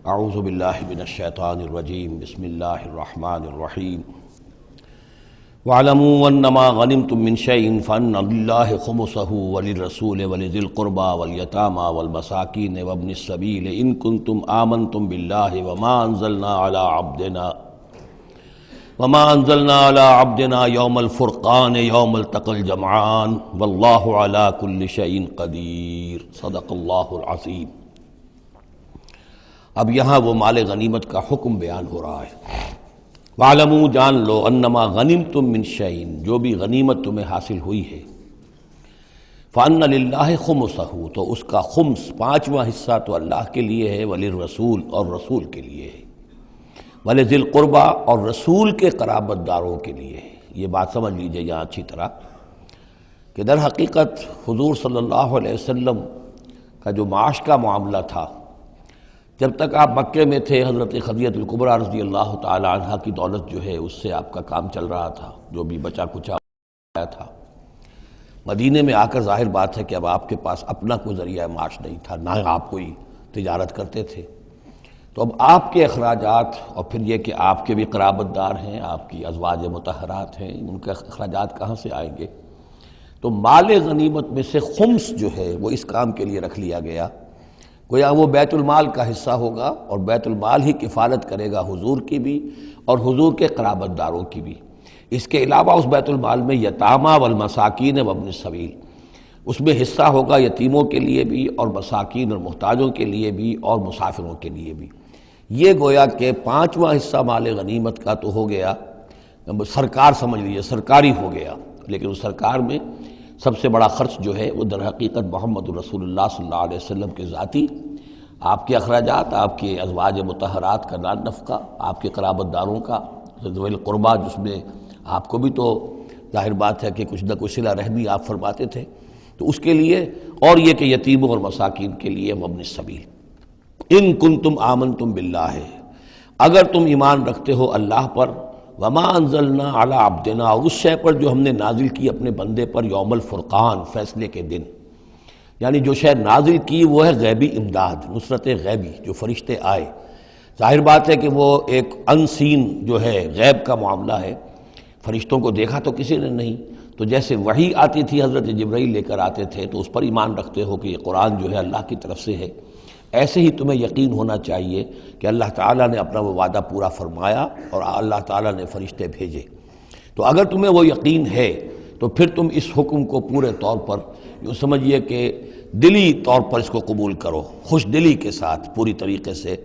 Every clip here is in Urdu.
اعوذ باللہ من الشیطان الرجیم بسم اللہ الرحمن الرحیم وَاعْلَمُوا أَنَّمَا غَنِمْتُم مِّن شَيْءٍ فَأَنَّ لِلَّهِ خُمُسَهُ وَلِلرَّسُولِ وَلِذِي الْقُرْبَى وَالْيَتَامَى وَالْمَسَاكِينِ وَابْنِ السَّبِيلِ إِن كُنتُمْ آمَنتُم بِاللَّهِ وَمَا أَنزَلْنَا عَلَىٰ عَبْدِنَا يَوْمَ الْفُرْقَانِ يَوْمَ الْتَقَى الْجَمْعَانِ وَاللَّهُ عَلَىٰ كُلِّ شَيْءٍ قَدِيرٌ صدق اللہ العظیم۔ اب یہاں وہ مال غنیمت کا حکم بیان ہو رہا ہے۔ وَاعْلَمُوا جان لو انما غنمتم من شیء جو بھی غنیمت تمہیں حاصل ہوئی ہے، فَأَنَّ لِلَّهِ خُمُسَهُ تو اس کا خمس پانچواں حصہ تو اللہ کے لیے ہے، وَلِلرَّسُولِ اور رسول کے لیے ہے، وَلِذِي الْقُرْبَى اور رسول کے قرابت داروں کے لیے ہے۔ یہ بات سمجھ لیجئے یہاں اچھی طرح کہ در حقیقت حضور صلی اللہ علیہ وسلم کا جو معاش کا معاملہ تھا، جب تک آپ مکے میں تھے حضرت خدیجہ الکبریٰ رضی اللہ تعالی عنہا کی دولت جو ہے اس سے آپ کا کام چل رہا تھا، جو بھی بچا کچا آیا تھا۔ مدینے میں آ کر ظاہر بات ہے کہ اب آپ کے پاس اپنا کوئی ذریعہ معاش نہیں تھا، نہ آپ کوئی تجارت کرتے تھے، تو اب آپ کے اخراجات اور پھر یہ کہ آپ کے بھی قرابت دار ہیں، آپ کی ازواج مطہرات ہیں، ان کے اخراجات کہاں سے آئیں گے؟ تو مال غنیمت میں سے خمس جو ہے وہ اس کام کے لیے رکھ لیا گیا، گویا وہ بیت المال کا حصہ ہوگا، اور بیت المال ہی کفالت کرے گا حضور کی بھی اور حضور کے قرابت داروں کی بھی۔ اس کے علاوہ اس بیت المال میں یتامى والمساکین وابن السبیل، اس میں حصہ ہوگا یتیموں کے لیے بھی اور مساکین اور محتاجوں کے لیے بھی اور مسافروں کے لیے بھی۔ یہ گویا کہ پانچواں حصہ مال غنیمت کا تو ہو گیا، سرکار سمجھ لیجیے سرکاری ہو گیا، لیکن اس سرکار میں سب سے بڑا خرچ جو ہے وہ در حقیقت محمد رسول اللہ صلی اللہ علیہ وسلم کے ذاتی، آپ کے اخراجات، آپ کے ازواج مطہرات کا نان نفقہ، آپ کے قرابت داروں کا ذوی القربیٰ، جس میں آپ کو بھی تو ظاہر بات ہے کہ کچھ نہ کچھ صلہ رحمی آپ فرماتے تھے، تو اس کے لیے، اور یہ کہ یتیموں اور مساکین کے لیے وابن السبیل۔ ان کنتم آمنتم باللہ اگر تم ایمان رکھتے ہو اللہ پر، وما انزلنا علی عبدنا اور اس شے پر جو ہم نے نازل کی اپنے بندے پر، یوم الفرقان فیصلے کے دن، یعنی جو شے نازل کی وہ ہے غیبی امداد، نصرت غیبی، جو فرشتے آئے۔ ظاہر بات ہے کہ وہ ایک انسین جو ہے غیب کا معاملہ ہے، فرشتوں کو دیکھا تو کسی نے نہیں، تو جیسے وحی آتی تھی حضرت جبرائیل لے کر آتے تھے تو اس پر ایمان رکھتے ہو کہ یہ قرآن جو ہے اللہ کی طرف سے ہے، ایسے ہی تمہیں یقین ہونا چاہیے کہ اللہ تعالیٰ نے اپنا وہ وعدہ پورا فرمایا اور اللہ تعالیٰ نے فرشتے بھیجے۔ تو اگر تمہیں وہ یقین ہے تو پھر تم اس حکم کو پورے طور پر یوں سمجھیے کہ دلی طور پر اس کو قبول کرو، خوش دلی کے ساتھ پوری طریقے سے،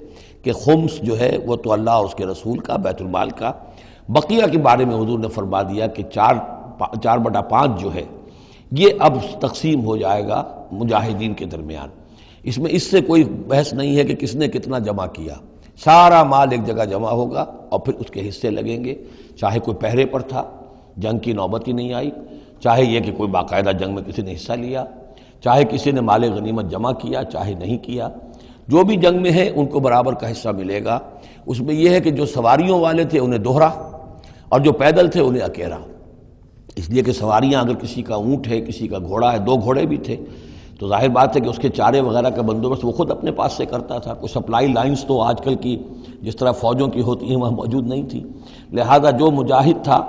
کہ خمس جو ہے وہ تو اللہ اور اس کے رسول کا، بیت المال کا۔ بقیہ کے بارے میں حضور نے فرما دیا کہ 4/5 جو ہے یہ اب تقسیم ہو جائے گا مجاہدین کے درمیان۔ اس میں اس سے کوئی بحث نہیں ہے کہ کس نے کتنا جمع کیا، سارا مال ایک جگہ جمع ہوگا اور پھر اس کے حصے لگیں گے، چاہے کوئی پہرے پر تھا، جنگ کی نوبت ہی نہیں آئی، چاہے یہ کہ کوئی باقاعدہ جنگ میں کسی نے حصہ لیا، چاہے کسی نے مال غنیمت جمع کیا چاہے نہیں کیا، جو بھی جنگ میں ہے ان کو برابر کا حصہ ملے گا۔ اس میں یہ ہے کہ جو سواریوں والے تھے انہیں دوہرا، اور جو پیدل تھے انہیں اکیلا، اس لیے کہ سواریاں اگر کسی کا اونٹ ہے، کسی کا گھوڑا ہے، 2 گھوڑے بھی تھے، تو ظاہر بات ہے کہ اس کے چارے وغیرہ کا بندوبست وہ خود اپنے پاس سے کرتا تھا، کوئی سپلائی لائنز تو آج کل کی جس طرح فوجوں کی ہوتی ہیں وہاں موجود نہیں تھی، لہذا جو مجاہد تھا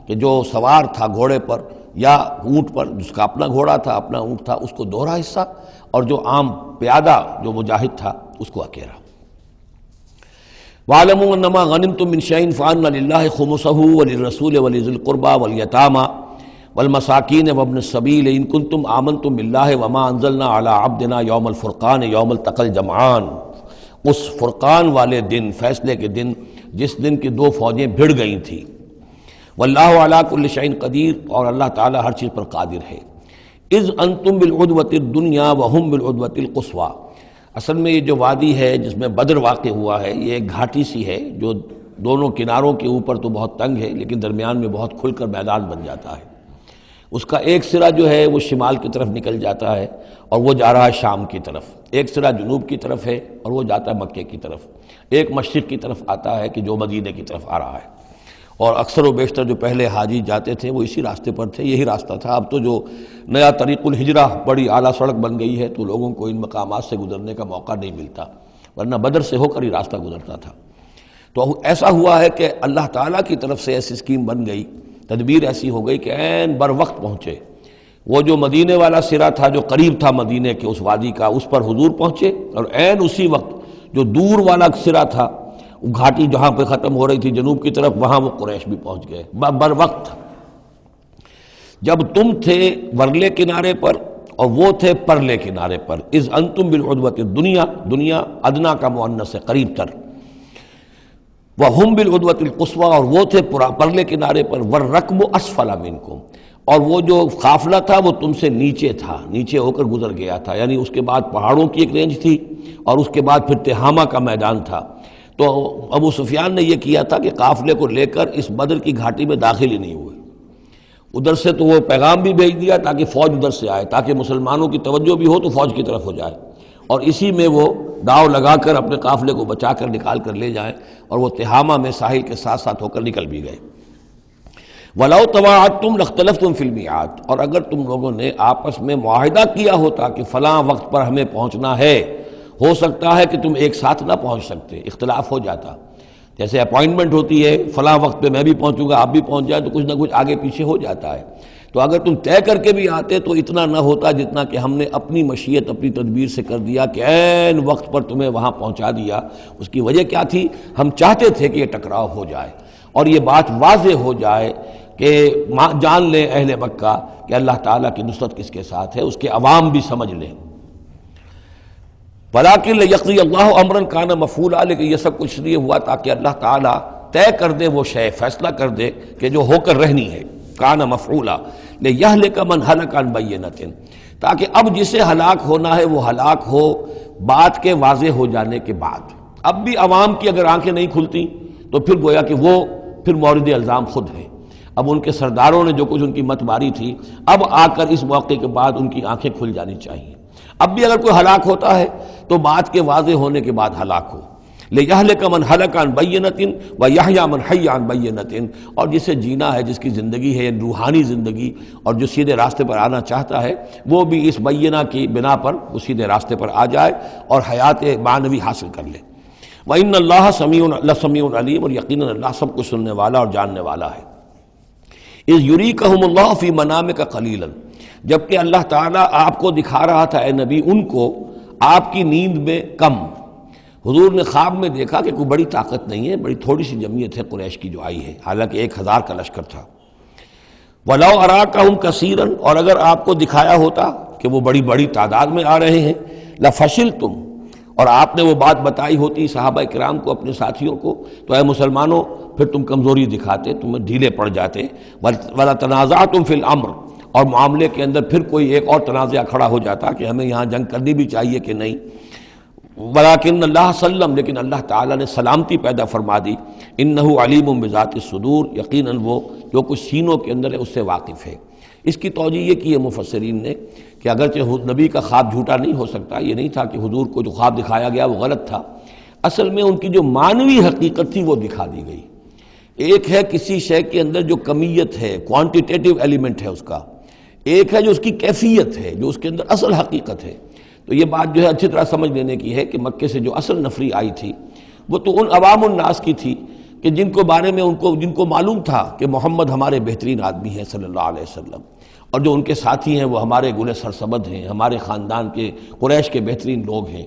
کہ جو سوار تھا گھوڑے پر یا اونٹ پر، جس کا اپنا گھوڑا تھا اپنا اونٹ تھا، اس کو دوہرا حصہ، اور جو عام پیادہ جو مجاہد تھا اس کو اکیلا۔ وَاعْلَمُوا أَنَّمَا غَنِمْتُم مِّن شَيْءٍ فَأَنَّ لِلَّهِ خُمُسَهُ وَلِلرَّسُولِ وَلِذِي الْقُرْبَى وَالْيَتَامَى والمساکین وابن السبیل ان کنتم آمنتم باللہ وما انزلنا علی عبدنا یوم الفرقان یوم التقى الجمعان، اس فرقان والے دن، فیصلے کے دن، جس دن کی 2 فوجیں بھڑ گئی تھیں۔ واللہ علی کل شیء قدیر اور اللہ تعالیٰ ہر چیز پر قادر ہے۔ اذ انتم بالعدوۃ الدنیا وہم بالعدوۃ القصویٰ، اصل میں یہ جو وادی ہے جس میں بدر واقع ہوا ہے یہ ایک گھاٹی سی ہے جو دونوں کناروں کے اوپر تو بہت تنگ ہے لیکن درمیان میں بہت کھل کر میدان بن جاتا ہے۔ اس کا ایک سرا جو ہے وہ شمال کی طرف نکل جاتا ہے اور وہ جا رہا ہے شام کی طرف، ایک سرا جنوب کی طرف ہے اور وہ جاتا ہے مکے کی طرف، ایک مشرق کی طرف آتا ہے کہ جو مدینے کی طرف آ رہا ہے، اور اکثر و بیشتر جو پہلے حاجی جاتے تھے وہ اسی راستے پر تھے، یہی راستہ تھا۔ اب تو جو نیا طریق الہجرہ بڑی اعلیٰ سڑک بن گئی ہے تو لوگوں کو ان مقامات سے گزرنے کا موقع نہیں ملتا، ورنہ بدر سے ہو کر ہی راستہ گزرتا تھا۔ تو ایسا ہوا ہے کہ اللہ تعالیٰ کی طرف سے ایسی اسکیم بن گئی، تدبیر ایسی ہو گئی کہ عین بر وقت پہنچے۔ وہ جو مدینے والا سرا تھا جو قریب تھا مدینے کے اس وادی کا، اس پر حضور پہنچے، اور عین اسی وقت جو دور والا سرا تھا، وہ گھاٹی جہاں پہ ختم ہو رہی تھی جنوب کی طرف، وہاں وہ قریش بھی پہنچ گئے بر وقت۔ جب تم تھے ورلے کنارے پر اور وہ تھے پرلے کنارے پر، اذ انتم بالعدوۃ الدنیا، دنیا ادنا کا مؤنث ہے قریب تر، وہم بالعدوۃ القصویٰ، اور وہ تھے پرلے کنارے پر، والرکب اسفل منکم، اور وہ جو قافلہ تھا وہ تم سے نیچے تھا، نیچے ہو کر گزر گیا تھا، یعنی اس کے بعد پہاڑوں کی ایک رینج تھی اور اس کے بعد پھر تہامہ کا میدان تھا۔ تو ابو سفیان نے یہ کیا تھا کہ قافلے کو لے کر اس بدر کی گھاٹی میں داخل ہی نہیں ہوئے، ادھر سے تو وہ پیغام بھی بھیج دیا تاکہ فوج ادھر سے آئے، تاکہ مسلمانوں کی توجہ بھی ہو تو فوج کی طرف ہو جائے، اور اسی میں وہ داؤ لگا کر اپنے قافلے کو بچا کر نکال کر لے جائیں، اور وہ تہامہ میں ساحل کے ساتھ ساتھ ہو کر نکل بھی گئے۔ وَلَوْ تَوَاعَدْتُمْ لَاخْتَلَفْتُمْ فِي الْمِيعَادِ، اور اگر تم لوگوں نے آپس میں معاہدہ کیا ہوتا کہ فلاں وقت پر ہمیں پہنچنا ہے، ہو سکتا ہے کہ تم ایک ساتھ نہ پہنچ سکتے، اختلاف ہو جاتا، جیسے اپوائنٹمنٹ ہوتی ہے فلاں وقت پہ میں بھی پہنچوں گا آپ بھی پہنچ جائے تو کچھ نہ کچھ آگے پیچھے ہو جاتا ہے، تو اگر تم طے کر کے بھی آتے تو اتنا نہ ہوتا جتنا کہ ہم نے اپنی مشیت اپنی تدبیر سے کر دیا کہ عین وقت پر تمہیں وہاں پہنچا دیا۔ اس کی وجہ کیا تھی؟ ہم چاہتے تھے کہ یہ ٹکراؤ ہو جائے اور یہ بات واضح ہو جائے کہ جان لیں اہل مکہ کہ اللہ تعالیٰ کی نصرت کس کے ساتھ ہے، اس کے عوام بھی سمجھ لیں۔ وَلَٰكِن لِيَقْضِيَ اللَّهُ أَمْرًا كَانَ مَفْعُولًا، لیکن یہ سب کچھ لیے ہوا تاکہ اللہ تعالیٰ طے کر دے وہ شے، فیصلہ کر دے کہ جو ہو کر رہنی ہے، كَانَ مَفْعُولًا لِيَهْلِكَ مَنْ هَلَكَ عَنْ بَيِّنَةٍ، تاکہ اب جسے ہلاک ہونا ہے وہ ہلاک ہو بات کے واضح ہو جانے کے بعد۔ اب بھی عوام کی اگر آنکھیں نہیں کھلتی تو پھر گویا کہ وہ پھر مورد الزام خود ہیں، اب ان کے سرداروں نے جو کچھ ان کی مت ماری تھی، اب آ کر اس موقع کے بعد ان کی آنکھیں کھل جانی چاہیے۔ اب بھی اگر کوئی ہلاک ہوتا ہے تو بات کے واضح ہونے کے بعد ہلاک ہو، لِيَهْلِكَ مَنْ هَلَكَ عَنْ بَيِّنَةٍ وَيَحْيَىٰ مَنْ حَيَّ عَنْ بَيِّنَةٍ، اور جسے جینا ہے، جس کی زندگی ہے روحانی زندگی، اور جو سیدھے راستے پر آنا چاہتا ہے وہ بھی اس بینہ کی بنا پر وہ سیدھے راستے پر آ جائے اور حیات معنوی حاصل کر لے۔ وَإِنَّ اللَّهَ سَمِيعٌ عَلِيمٌ، اور یقیناً اللہ سب کچھ سننے والا اور جاننے والا ہے۔ اِذْ يُرِيكَهُمُ اللَّهُ فِي مَنَامِكَ قَلِيلًا، جبکہ اللہ تعالیٰ آپ کو دکھا رہا تھا اے نبی ان کو آپ کی نیند میں کم۔ حضور نے خواب میں دیکھا کہ کوئی بڑی طاقت نہیں ہے، بڑی تھوڑی سی جمعیت ہے قریش کی جو آئی ہے، حالانکہ 1000 کا لشکر تھا۔ وَلَوْ أَرَاكَهُمْ كَثِيرًا، اور اگر آپ کو دکھایا ہوتا کہ وہ بڑی بڑی تعداد میں آ رہے ہیں، لَفَشِلْتُمْ، اور آپ نے وہ بات بتائی ہوتی صحابہ کرام کو، اپنے ساتھیوں کو، تو اے مسلمانوں پھر تم کمزوری دکھاتے، تمہیں ڈھیلے پڑ جاتے۔ وَلَا تَنَازَعْتُمْ فِي الْأَمْرِ، اور معاملے کے اندر پھر کوئی ایک اور تنازع کھڑا ہو جاتا کہ ہمیں یہاں جنگ کرنی بھی چاہیے کہ نہیں۔ وَلَٰكِنَّ اللَّهَ سَلَّمَ، لیکن اللہ تعالیٰ نے سلامتی پیدا فرما دی۔ إِنَّهُ عَلِيمٌ بِذَاتِ الصُّدُورِ، یقیناً وہ جو کچھ سینوں کے اندر ہے اس سے واقف ہے۔ اس کی توجیہ یہ کی ہے مفسرین نے کہ اگرچہ نبی کا خواب جھوٹا نہیں ہو سکتا، یہ نہیں تھا کہ حضور کو جو خواب دکھایا گیا وہ غلط تھا، اصل میں ان کی جو معنوی حقیقت تھی وہ دکھا دی گئی۔ ایک ہے کسی شے کے اندر جو کمیت ہے، کوانٹیٹیو ایلیمنٹ ہے اس کا، ایک ہے جو اس کی کیفیت ہے، جو اس کے اندر اصل حقیقت ہے۔ تو یہ بات جو ہے اچھی طرح سمجھ لینے کی ہے کہ مکے سے جو اصل نفری آئی تھی وہ تو ان عوام الناس کی تھی کہ جن کو بارے میں جن کو معلوم تھا کہ محمد ہمارے بہترین آدمی ہیں صلی اللہ علیہ وسلم، اور جو ان کے ساتھی ہیں وہ ہمارے گلے سرسبد ہیں، ہمارے خاندان کے قریش کے بہترین لوگ ہیں،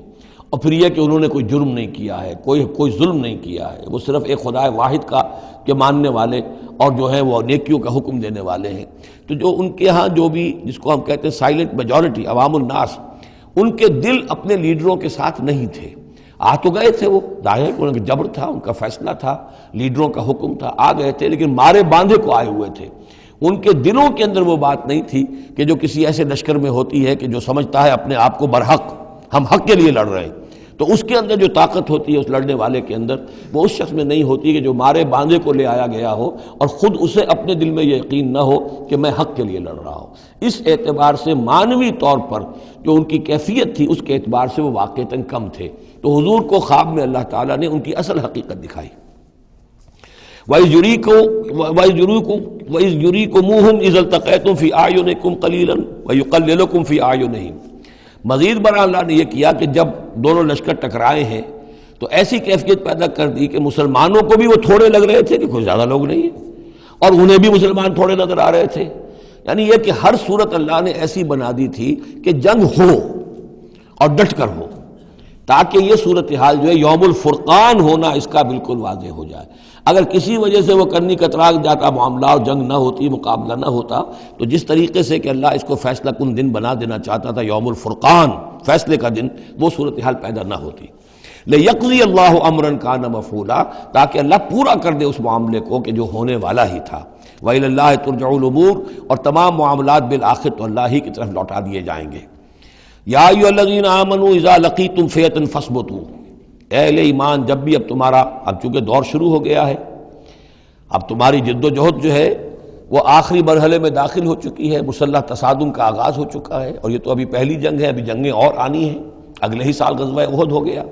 اور پھر یہ کہ انہوں نے کوئی جرم نہیں کیا ہے، کوئی ظلم نہیں کیا ہے، وہ صرف ایک خدا واحد کا کے ماننے والے اور جو ہے وہ نیکیوں کا حکم دینے والے ہیں۔ تو جو ان کے ہاں جو بھی جس کو ہم کہتے ہیں سائلنٹ میجورٹی، عوام الناس، ان کے دل اپنے لیڈروں کے ساتھ نہیں تھے۔ آ تو گئے تھے، وہ ظاہر ان کا جبر تھا، ان کا فیصلہ تھا، لیڈروں کا حکم تھا، آ گئے تھے، لیکن مارے باندھے کو آئے ہوئے تھے۔ ان کے دلوں کے اندر وہ بات نہیں تھی کہ جو کسی ایسے لشکر میں ہوتی ہے کہ جو سمجھتا ہے اپنے آپ کو برحق، ہم حق کے لیے لڑ رہے ہیں، تو اس کے اندر جو طاقت ہوتی ہے اس لڑنے والے کے اندر، وہ اس شخص میں نہیں ہوتی کہ جو مارے باندھے کو لے آیا گیا ہو اور خود اسے اپنے دل میں یہ یقین نہ ہو کہ میں حق کے لیے لڑ رہا ہوں۔ اس اعتبار سے معنوی طور پر جو ان کی کیفیت تھی اس کے اعتبار سے وہ واقعتاً کم تھے، تو حضور کو خواب میں اللہ تعالیٰ نے ان کی اصل حقیقت دکھائی۔ وَإِذْ يُرِيكُمُوهُمْ إِذْ الْتَقَيْتُمْ فِي أَعْيُنِكُمْ قَلِيلًا وَيُقَلِّلُكُمْ فِي أَعْيُنِهِمْ، مزید برآں اللہ نے یہ کیا کہ جب دونوں لشکر ٹکرائے ہیں تو ایسی کیفیت پیدا کر دی کہ مسلمانوں کو بھی وہ تھوڑے لگ رہے تھے کہ کوئی زیادہ لوگ نہیں ہیں، اور انہیں بھی مسلمان تھوڑے نظر آ رہے تھے. یعنی یہ کہ ہر صورت اللہ نے ایسی بنا دی تھی کہ جنگ ہو اور ڈٹ کر ہو، تاکہ یہ صورتحال جو ہے یوم الفرقان ہونا اس کا بالکل واضح ہو جائے. اگر کسی وجہ سے وہ کرنی کترا جاتا معاملہ اور جنگ نہ ہوتی، مقابلہ نہ ہوتا، تو جس طریقے سے کہ اللہ اس کو فیصلہ کن دن بنا دینا چاہتا تھا، یوم الفرقان فیصلے کا دن، وہ صورتحال پیدا نہ ہوتی. لِيَقْضِيَ اللَّهُ أَمْرًا كَانَ مَفْعُولًا، تاکہ اللہ پورا کر دے اس معاملے کو کہ جو ہونے والا ہی تھا. وَإِلَى اللَّهِ تُرْجَعُ الْأُمُورُ، اور تمام معاملات بالآخر تو اللہ ہی کی طرف لوٹا دیے جائیں گے. یا ایھا الذین آمنوا اذا لقیتم فئۃ فاثبتوا، اے اہل ایمان جب بھی اب تمہارا، اب چونکہ دور شروع ہو گیا ہے، اب تمہاری جد و جہد جو ہے وہ آخری مرحلے میں داخل ہو چکی ہے، مسلح تصادم کا آغاز ہو چکا ہے، اور یہ تو ابھی پہلی جنگ ہے، ابھی جنگیں اور آنی ہیں، اگلے ہی سال غزوہ احد ہو گیا.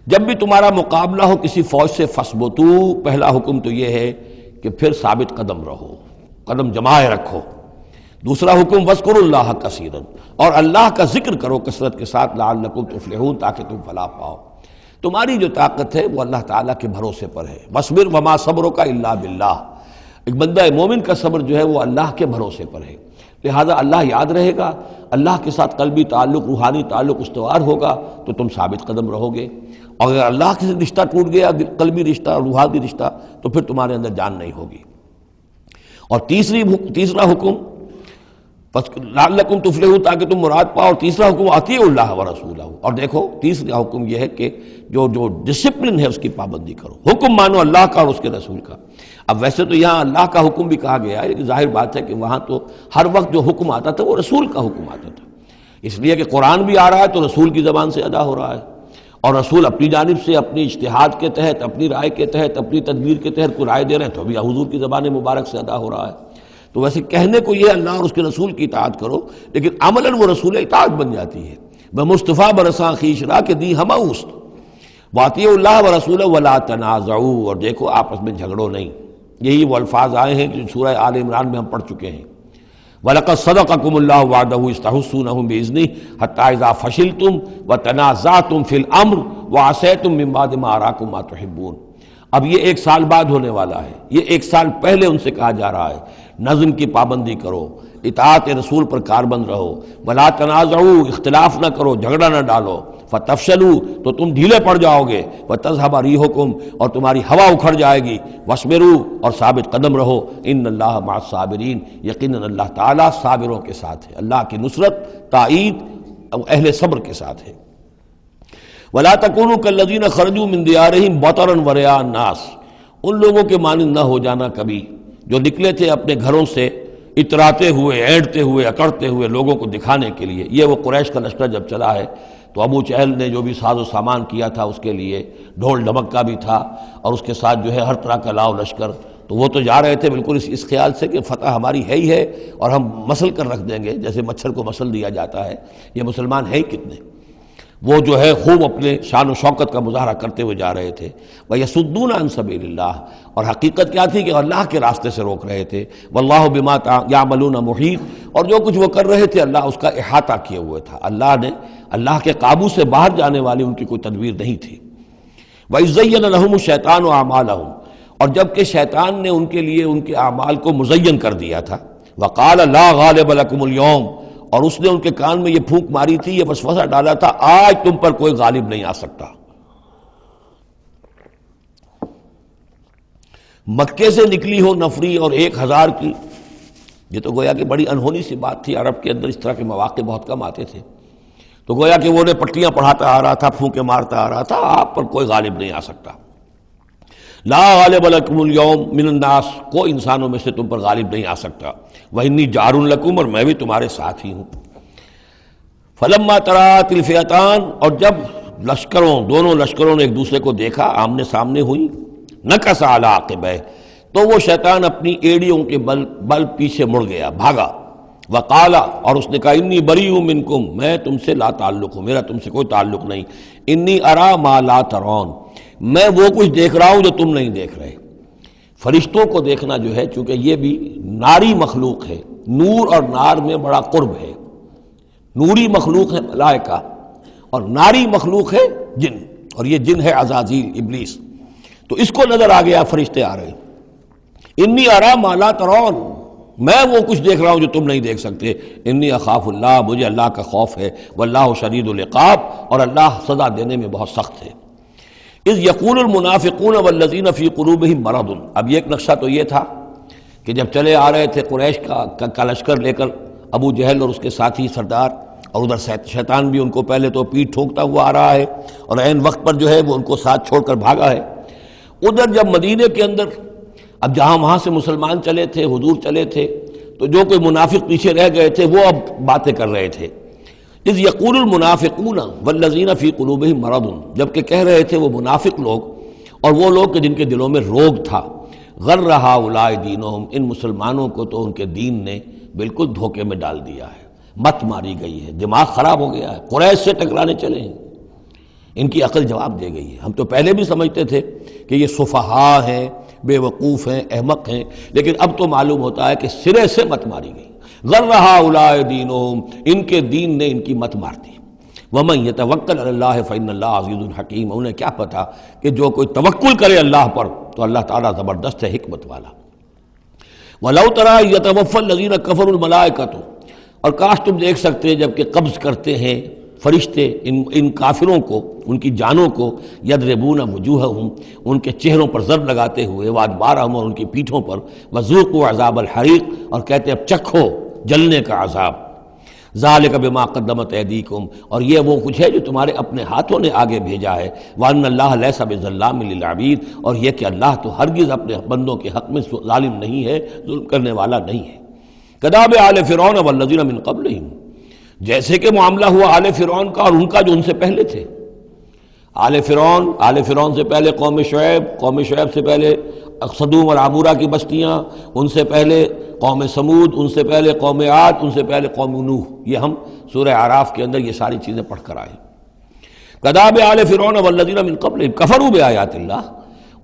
جب بھی تمہارا مقابلہ ہو کسی فوج سے فاثبتوا، پہلا حکم تو یہ ہے کہ پھر ثابت قدم رہو، قدم جمائے رکھو. دوسرا حکم وَاذْكُرُوا اللَّهَ كَثِيرًا، اور اللہ کا ذکر کرو کثرت کے ساتھ، لعلکم تفلحون، تاکہ تم فلاح پاؤ. تمہاری جو طاقت ہے وہ اللہ تعالیٰ کے بھروسے پر ہے. وَاصْبِرْ وَمَا صَبْرُكَ إِلَّا بِاللَّهِ، ایک بندہ مومن کا صبر جو ہے وہ اللہ کے بھروسے پر ہے. لہذا اللہ یاد رہے گا، اللہ کے ساتھ قلبی تعلق، روحانی تعلق استوار ہوگا تو تم ثابت قدم رہو گے. اور اگر اللہ کے رشتہ ٹوٹ گیا، قلبی رشتہ، روحانی رشتہ، تو پھر تمہارے اندر جان نہیں ہوگی. اور تیسرا حکم لعلکم تفلحون، تاکہ تم مراد پاؤ. اور تیسرا حکم اطیعوا اللہ ورسولہ، اور دیکھو تیسرا حکم یہ ہے کہ جو ڈسپلن ہے اس کی پابندی کرو، حکم مانو اللہ کا اور اس کے رسول کا. اب ویسے تو یہاں اللہ کا حکم بھی کہا گیا ہے، لیکن ظاہر بات ہے کہ وہاں تو ہر وقت جو حکم آتا تھا وہ رسول کا حکم آتا تھا، اس لیے کہ قرآن بھی آ رہا ہے تو رسول کی زبان سے ادا ہو رہا ہے، اور رسول اپنی جانب سے اپنی اجتہاد کے تحت، اپنی رائے کے تحت، اپنی تدبیر کے تحت کوئی رائے دے رہے ہیں تو بھی حضور کی زبان مبارک سے ادا ہو رہا ہے. تو ویسے کہنے کو یہ اللہ اور اس کے رسول کی اطاعت کرو، لیکن عملاً وہ رسول اطاعت بن جاتی ہے. بمصطفیٰ برساں خویش را کہ دی ہمہ اوست، واطیعوا اللہ ورسولہ ولا تنازعوا، اور دیکھو آپس میں جھگڑو نہیں. یہی وہ الفاظ آئے ہیں جو سورہ آل عمران میں ہم پڑھ چکے ہیں. وَلَقَدْ صَدَقَكُمُ اللَّهُ وَعْدَهُ إِذْ تَحُسُّونَهُمْ بِإِذْنِهِ حَتَّىٰ إِذَا فَشِلْتُمْ وَتَنَازَعْتُمْ فِي الْأَمْرِ وَعَصَيْتُمْ مِن بَعْدِ مَا أَرَاكُم مَّا تُحِبُّونَ. اب یہ ایک سال بعد ہونے والا ہے، یہ ایک سال پہلے ان سے کہا جا رہا ہے نظم کی پابندی کرو، اطاعت رسول پر کاربند رہو. ولا تنازعوا، اختلاف نہ کرو، جھگڑا نہ ڈالو. فتفشلوا، تو تم ڈھیلے پڑ جاؤ گے. وتذهب ريحكم، اور تمہاری ہوا اکھڑ جائے گی. واصبروا، اور ثابت قدم رہو. ان اللہ مع الصابرین، یقیناً اللہ تعالیٰ صابروں کے ساتھ ہے، اللہ کی نصرت، تائید اہل صبر کے ساتھ ہے. ولا تکونوا کالذین خرجوا من دیارہم بطرا ورئاء الناس، ان لوگوں کے مانند نہ ہو جانا کبھی جو نکلے تھے اپنے گھروں سے اتراتے ہوئے، اینٹتے ہوئے، اکڑتے ہوئے لوگوں کو دکھانے کے لیے. یہ وہ قریش کا لشکر جب چلا ہے تو ابو جہل نے جو بھی ساز و سامان کیا تھا اس کے لیے ڈھول ڈھمک کا بھی تھا، اور اس کے ساتھ جو ہے ہر طرح کا لاؤ لشکر، تو وہ تو جا رہے تھے بالکل اس خیال سے کہ فتح ہماری ہے ہی ہے اور ہم مسل کر رکھ دیں گے، جیسے مچھر کو مسل دیا جاتا ہے. یہ مسلمان ہیں ہی کتنے، وہ جو ہے خوب اپنے شان و شوکت کا مظاہرہ کرتے ہوئے جا رہے تھے. وَيَصُدُّونَ عَن سَبِيلِ اللَّهِ، اور حقیقت کیا تھی کہ اللہ کے راستے سے روک رہے تھے. وَاللَّهُ بِمَا يَعْمَلُونَ مُحِيطٌ، اور جو کچھ وہ کر رہے تھے اللہ اس کا احاطہ کیے ہوئے تھا. اللہ کے قابو سے باہر جانے والی ان کی کوئی تدبیر نہیں تھی. وَإِذْ زَيَّنَ لَهُمُ الشَّيْطَانُ أَعْمَالَهُمْ، اور جب کہ شیطان نے ان کے لیے ان کے اعمال کو مزین کر دیا تھا. وَقَالَ لَا غَالِبَ لَكُمُ الْيَوْمَ، اور اس نے ان کے کان میں یہ پھونک ماری تھی، یہ وسوسہ ڈالا تھا، آج تم پر کوئی غالب نہیں آ سکتا. مکے سے نکلی ہو نفری اور 1000 کی، یہ تو گویا کہ بڑی انہونی سی بات تھی. عرب کے اندر اس طرح کے مواقع بہت کم آتے تھے، تو گویا کہ وہ نے پٹیاں پڑھاتا آ رہا تھا، پھونکے مارتا آ رہا تھا، آپ پر کوئی غالب نہیں آ سکتا. لا غالب لکم اليوم من الناس، کوئی انسانوں میں سے تم پر غالب نہیں آ سکتا. وَإِنِّي جَارٌ لَكُمْ، اور میں بھی تمہارے ساتھ ہی ہوں. فَلَمَّا تَرَأَتِ الْفِئَتَانِ، اور جب دونوں لشکروں نے ایک دوسرے کو دیکھا، آمنے سامنے ہوئی. نَكَصَ عَلَىٰ عَقِبَيْهِ، تو وہ شیطان اپنی ایڑیوں کے بل پیچھے مڑ گیا، بھاگا. وقال، اور اس نے کہا انی بریء منکم، میں تم سے لا تعلق ہوں، میرا تم سے کوئی تعلق نہیں. انی ارا ما لا ترون، میں وہ کچھ دیکھ رہا ہوں جو تم نہیں دیکھ رہے. فرشتوں کو دیکھنا جو ہے، چونکہ یہ بھی ناری مخلوق ہے، نور اور نار میں بڑا قرب ہے. نوری مخلوق ہے ملائکہ، اور ناری مخلوق ہے جن، اور یہ جن ہے عزازیل ابلیس، تو اس کو نظر آ گیا فرشتے آ رہے ہیں، انی ارا ما لا ترون، میں وہ کچھ دیکھ رہا ہوں جو تم نہیں دیکھ سکتے، انی اخاف اللہ، مجھے اللہ کا خوف ہے، واللہ شدید العقاب، اور اللہ سزا دینے میں بہت سخت ہے۔ اذ یقول المنافقون والذین فی قلوبہم مرض، اب یہ ایک نقشہ تو یہ تھا کہ جب چلے آ رہے تھے قریش کا لشکر لے کر ابو جہل اور اس کے ساتھی سردار، اور ادھر شیطان بھی ان کو پہلے تو پیٹھ ٹھوکتا ہوا آ رہا ہے، اور عین وقت پر جو ہے وہ ان کو ساتھ چھوڑ کر بھاگا ہے۔ ادھر جب مدینے کے اندر اب جہاں وہاں سے مسلمان چلے تھے، حضور چلے تھے، تو جو کوئی منافق پیچھے رہ گئے تھے وہ اب باتیں کر رہے تھے۔ اذ یقول المنافقون والذین فی قلوبہم مرض، جبکہ کہہ رہے تھے وہ منافق لوگ اور وہ لوگ کہ جن کے دلوں میں روگ تھا، غر ہؤلاء دینہم، ان مسلمانوں کو تو ان کے دین نے بالکل دھوکے میں ڈال دیا ہے، مت ماری گئی ہے، دماغ خراب ہو گیا ہے، قریش سے ٹکرانے چلے ہیں، ان کی عقل جواب دے گئی ہے۔ ہم تو پہلے بھی سمجھتے تھے کہ یہ سفہاء ہیں، بے وقوف ہیں، احمق ہیں، لیکن اب تو معلوم ہوتا ہے کہ سرے سے مت ماری گئی۔ غر ہؤلاء دینہم، ان کے دین نے ان کی مت مار دی۔ ومن یتوکل علی اللہ فإن اللہ عزیز حکیم، انہیں کیا پتا کہ جو کوئی توکل کرے اللہ پر تو اللہ تعالیٰ زبردست ہے، حکمت والا۔ وَلَوْ تَرَىٰ يَتَوَفَّى الَّذِينَ كَفَرُوا الْمَلَائِكَةُ، اور کاش تم دیکھ سکتے جب کہ قبض کرتے ہیں فرشتے ان کافروں کو، ان کی جانوں کو، یضربون وجوہہم، ان کے چہروں پر ضرب لگاتے ہوئے، وادبارہم، اور ان کی پیٹھوں پر، وذوقوا عذاب الحریق، اور کہتے اب چکھو جلنے کا عذاب، ذالک بما قدمت ایدیکم، اور یہ وہ کچھ ہے جو تمہارے اپنے ہاتھوں نے آگے بھیجا ہے، وان اللہ لیس بظلام للعبید، اور یہ کہ اللہ تو ہرگز اپنے بندوں کے حق میں ظالم نہیں ہے، ظلم کرنے والا نہیں ہے۔ کداب آل فرعون والذین من قبلہم، جیسے کہ معاملہ ہوا آل فرعون کا اور ان کا جو ان سے پہلے تھے۔ آل فرعون سے پہلے قوم شعیب سے پہلے صدوم اور عمورہ کی بستیاں، ان سے پہلے قوم سمود، ان سے پہلے قوم عاد، ان سے پہلے قوم نوح، یہ ہم سورہ اعراف کے اندر یہ ساری چیزیں پڑھ کر آئے۔ کداب آل فرعون والذین من قبلہم کفروا بآیات اللہ،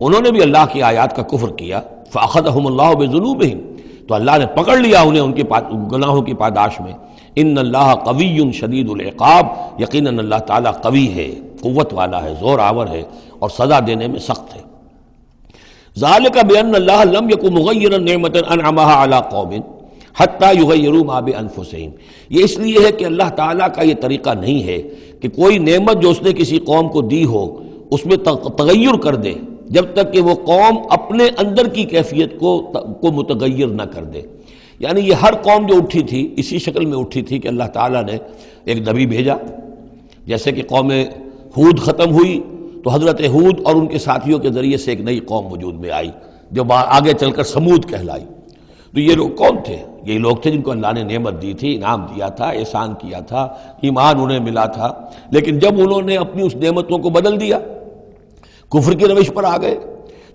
انہوں نے بھی اللہ کی آیات کا کفر کیا، فاخذہم اللہ بذنوبہم، تو اللہ نے پکڑ لیا انہیں ان کے گناہوں کی پاداش میں۔ ان اللہ قوی شدید العقاب، یقیناً اللہ تعالیٰ قوی ہے، قوت والا ہے، زور آور ہے، اور سزا دینے میں سخت ہے۔ ذالک بان اللہ لم یکن مغیرا نعمۃ انعمها علی قوم حتی یغیروا ما بانفسہم، یہ اس لیے ہے کہ اللہ تعالیٰ کا یہ طریقہ نہیں ہے کہ کوئی نعمت جو اس نے کسی قوم کو دی ہو اس میں تغیر کر دے جب تک کہ وہ قوم اپنے اندر کی کیفیت کو متغیر نہ کر دے۔ یعنی یہ ہر قوم جو اٹھی تھی اسی شکل میں اٹھی تھی کہ اللہ تعالیٰ نے ایک نبی بھیجا، جیسے کہ قوم ہود ختم ہوئی تو حضرت ہود اور ان کے ساتھیوں کے ذریعے سے ایک نئی قوم وجود میں آئی جو آگے چل کر سمود کہلائی۔ تو یہ لوگ کون تھے؟ یہ لوگ تھے جن کو اللہ نے نعمت دی تھی، انعام دیا تھا، احسان کیا تھا، ایمان انہیں ملا تھا، لیکن جب انہوں نے اپنی اس نعمتوں کو بدل دیا، کفر کی روش پر آ گئے،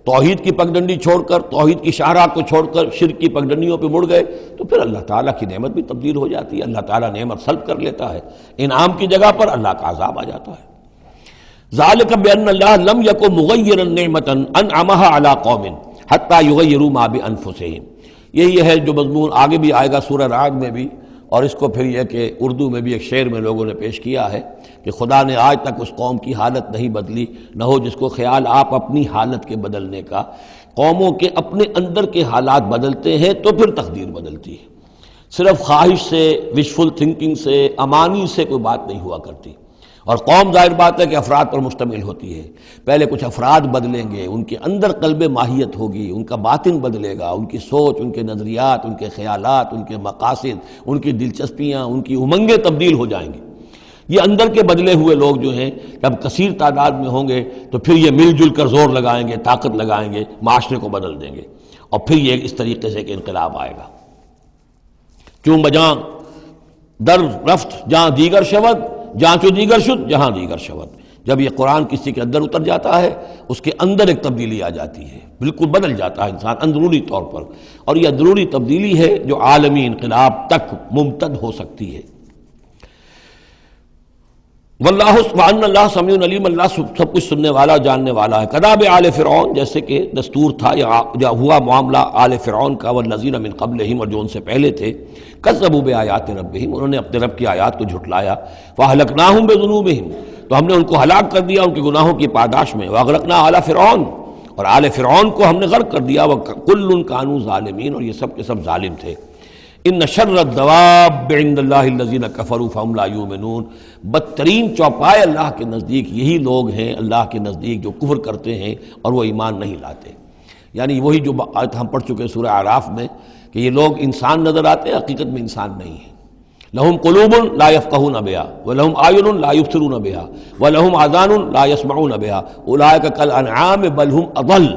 توحید کی پگڈنڈی چھوڑ کر، توحید کی شاہراہ کو چھوڑ کر شرک کی پگڈنڈیوں پہ مڑ گئے، تو پھر اللہ تعالیٰ کی نعمت بھی تبدیل ہو جاتی ہے، اللہ تعالیٰ نعمت سلب کر لیتا ہے، انعام کی جگہ پر اللہ کا عذاب آ جاتا ہے۔ ذالک بان اللہ لم یکن مغیرا نعمۃ انعمها علی قوم حتی یغیروا ما بانفسہم، یہی ہے جو مضمون آگے بھی آئے گا سورہ رعد میں بھی، اور اس کو پھر یہ کہ اردو میں بھی ایک شعر میں لوگوں نے پیش کیا ہے کہ خدا نے آج تک اس قوم کی حالت نہیں بدلی، نہ ہو جس کو خیال آپ اپنی حالت کے بدلنے کا۔ قوموں کے اپنے اندر کے حالات بدلتے ہیں تو پھر تقدیر بدلتی ہے، صرف خواہش سے، وشفل تھنکنگ سے، امانی سے کوئی بات نہیں ہوا کرتی۔ اور قوم ظاہر بات ہے کہ افراد پر مشتمل ہوتی ہے، پہلے کچھ افراد بدلیں گے، ان کے اندر قلب ماہیت ہوگی، ان کا باطن بدلے گا، ان کی سوچ، ان کے نظریات، ان کے خیالات، ان کے مقاصد، ان کی دلچسپیاں، ان کی امنگیں تبدیل ہو جائیں گی۔ یہ اندر کے بدلے ہوئے لوگ جو ہیں جب کثیر تعداد میں ہوں گے تو پھر یہ مل جل کر زور لگائیں گے، طاقت لگائیں گے، معاشرے کو بدل دیں گے، اور پھر یہ اس طریقے سے کہ انقلاب آئے گا۔ چون بجاں در رفت جہاں دیگر شود، جہاں چو دیگر شد جہاں دیگر شود، جب یہ قرآن کسی کے اندر اتر جاتا ہے اس کے اندر ایک تبدیلی آ جاتی ہے، بالکل بدل جاتا ہے انسان اندرونی طور پر، اور یہ اندرونی تبدیلی ہے جو عالمی انقلاب تک ممتد ہو سکتی ہے۔ واللہ وان اللہ سمیع علیم، اللہ سب کچھ سننے والا جاننے والا ہے۔ کداب آل فرعون، جیسے کہ دستور تھا یا ہوا معاملہ آل فرعون کا، والذین من قبلہم، اور جو ان سے پہلے تھے، کذبوا بآیات ربہم، انہوں نے اپنے رب کی آیات کو جھٹلایا، فاہلکناہم بذنوبہم، تو ہم نے ان کو ہلاک کر دیا ان کے گناہوں کی پاداش میں. واغرقنا آل فرعون، اور آل فرعون کو ہم نے غرق کر دیا. وکل کانوا ظالمین، اور یہ سب کے سب ظالم تھے. ان شر الدواب عند اللہ الذین کفروا فهم لا یؤمنون، بدترین چوپائے اللہ کے نزدیک یہی لوگ ہیں اللہ کے نزدیک جو کفر کرتے ہیں اور وہ ایمان نہیں لاتے. یعنی وہی جو آیت ہم پڑھ چکے سورہ اعراف میں کہ یہ لوگ انسان نظر آتے ہیں، حقیقت میں انسان نہیں ہیں. لہم قلوب لا یفقہون بہا ولہم اعین لا یبصرون بہا ولہم آذان لا یسمعون بہا اولئک کالانعام بل ہم اضل.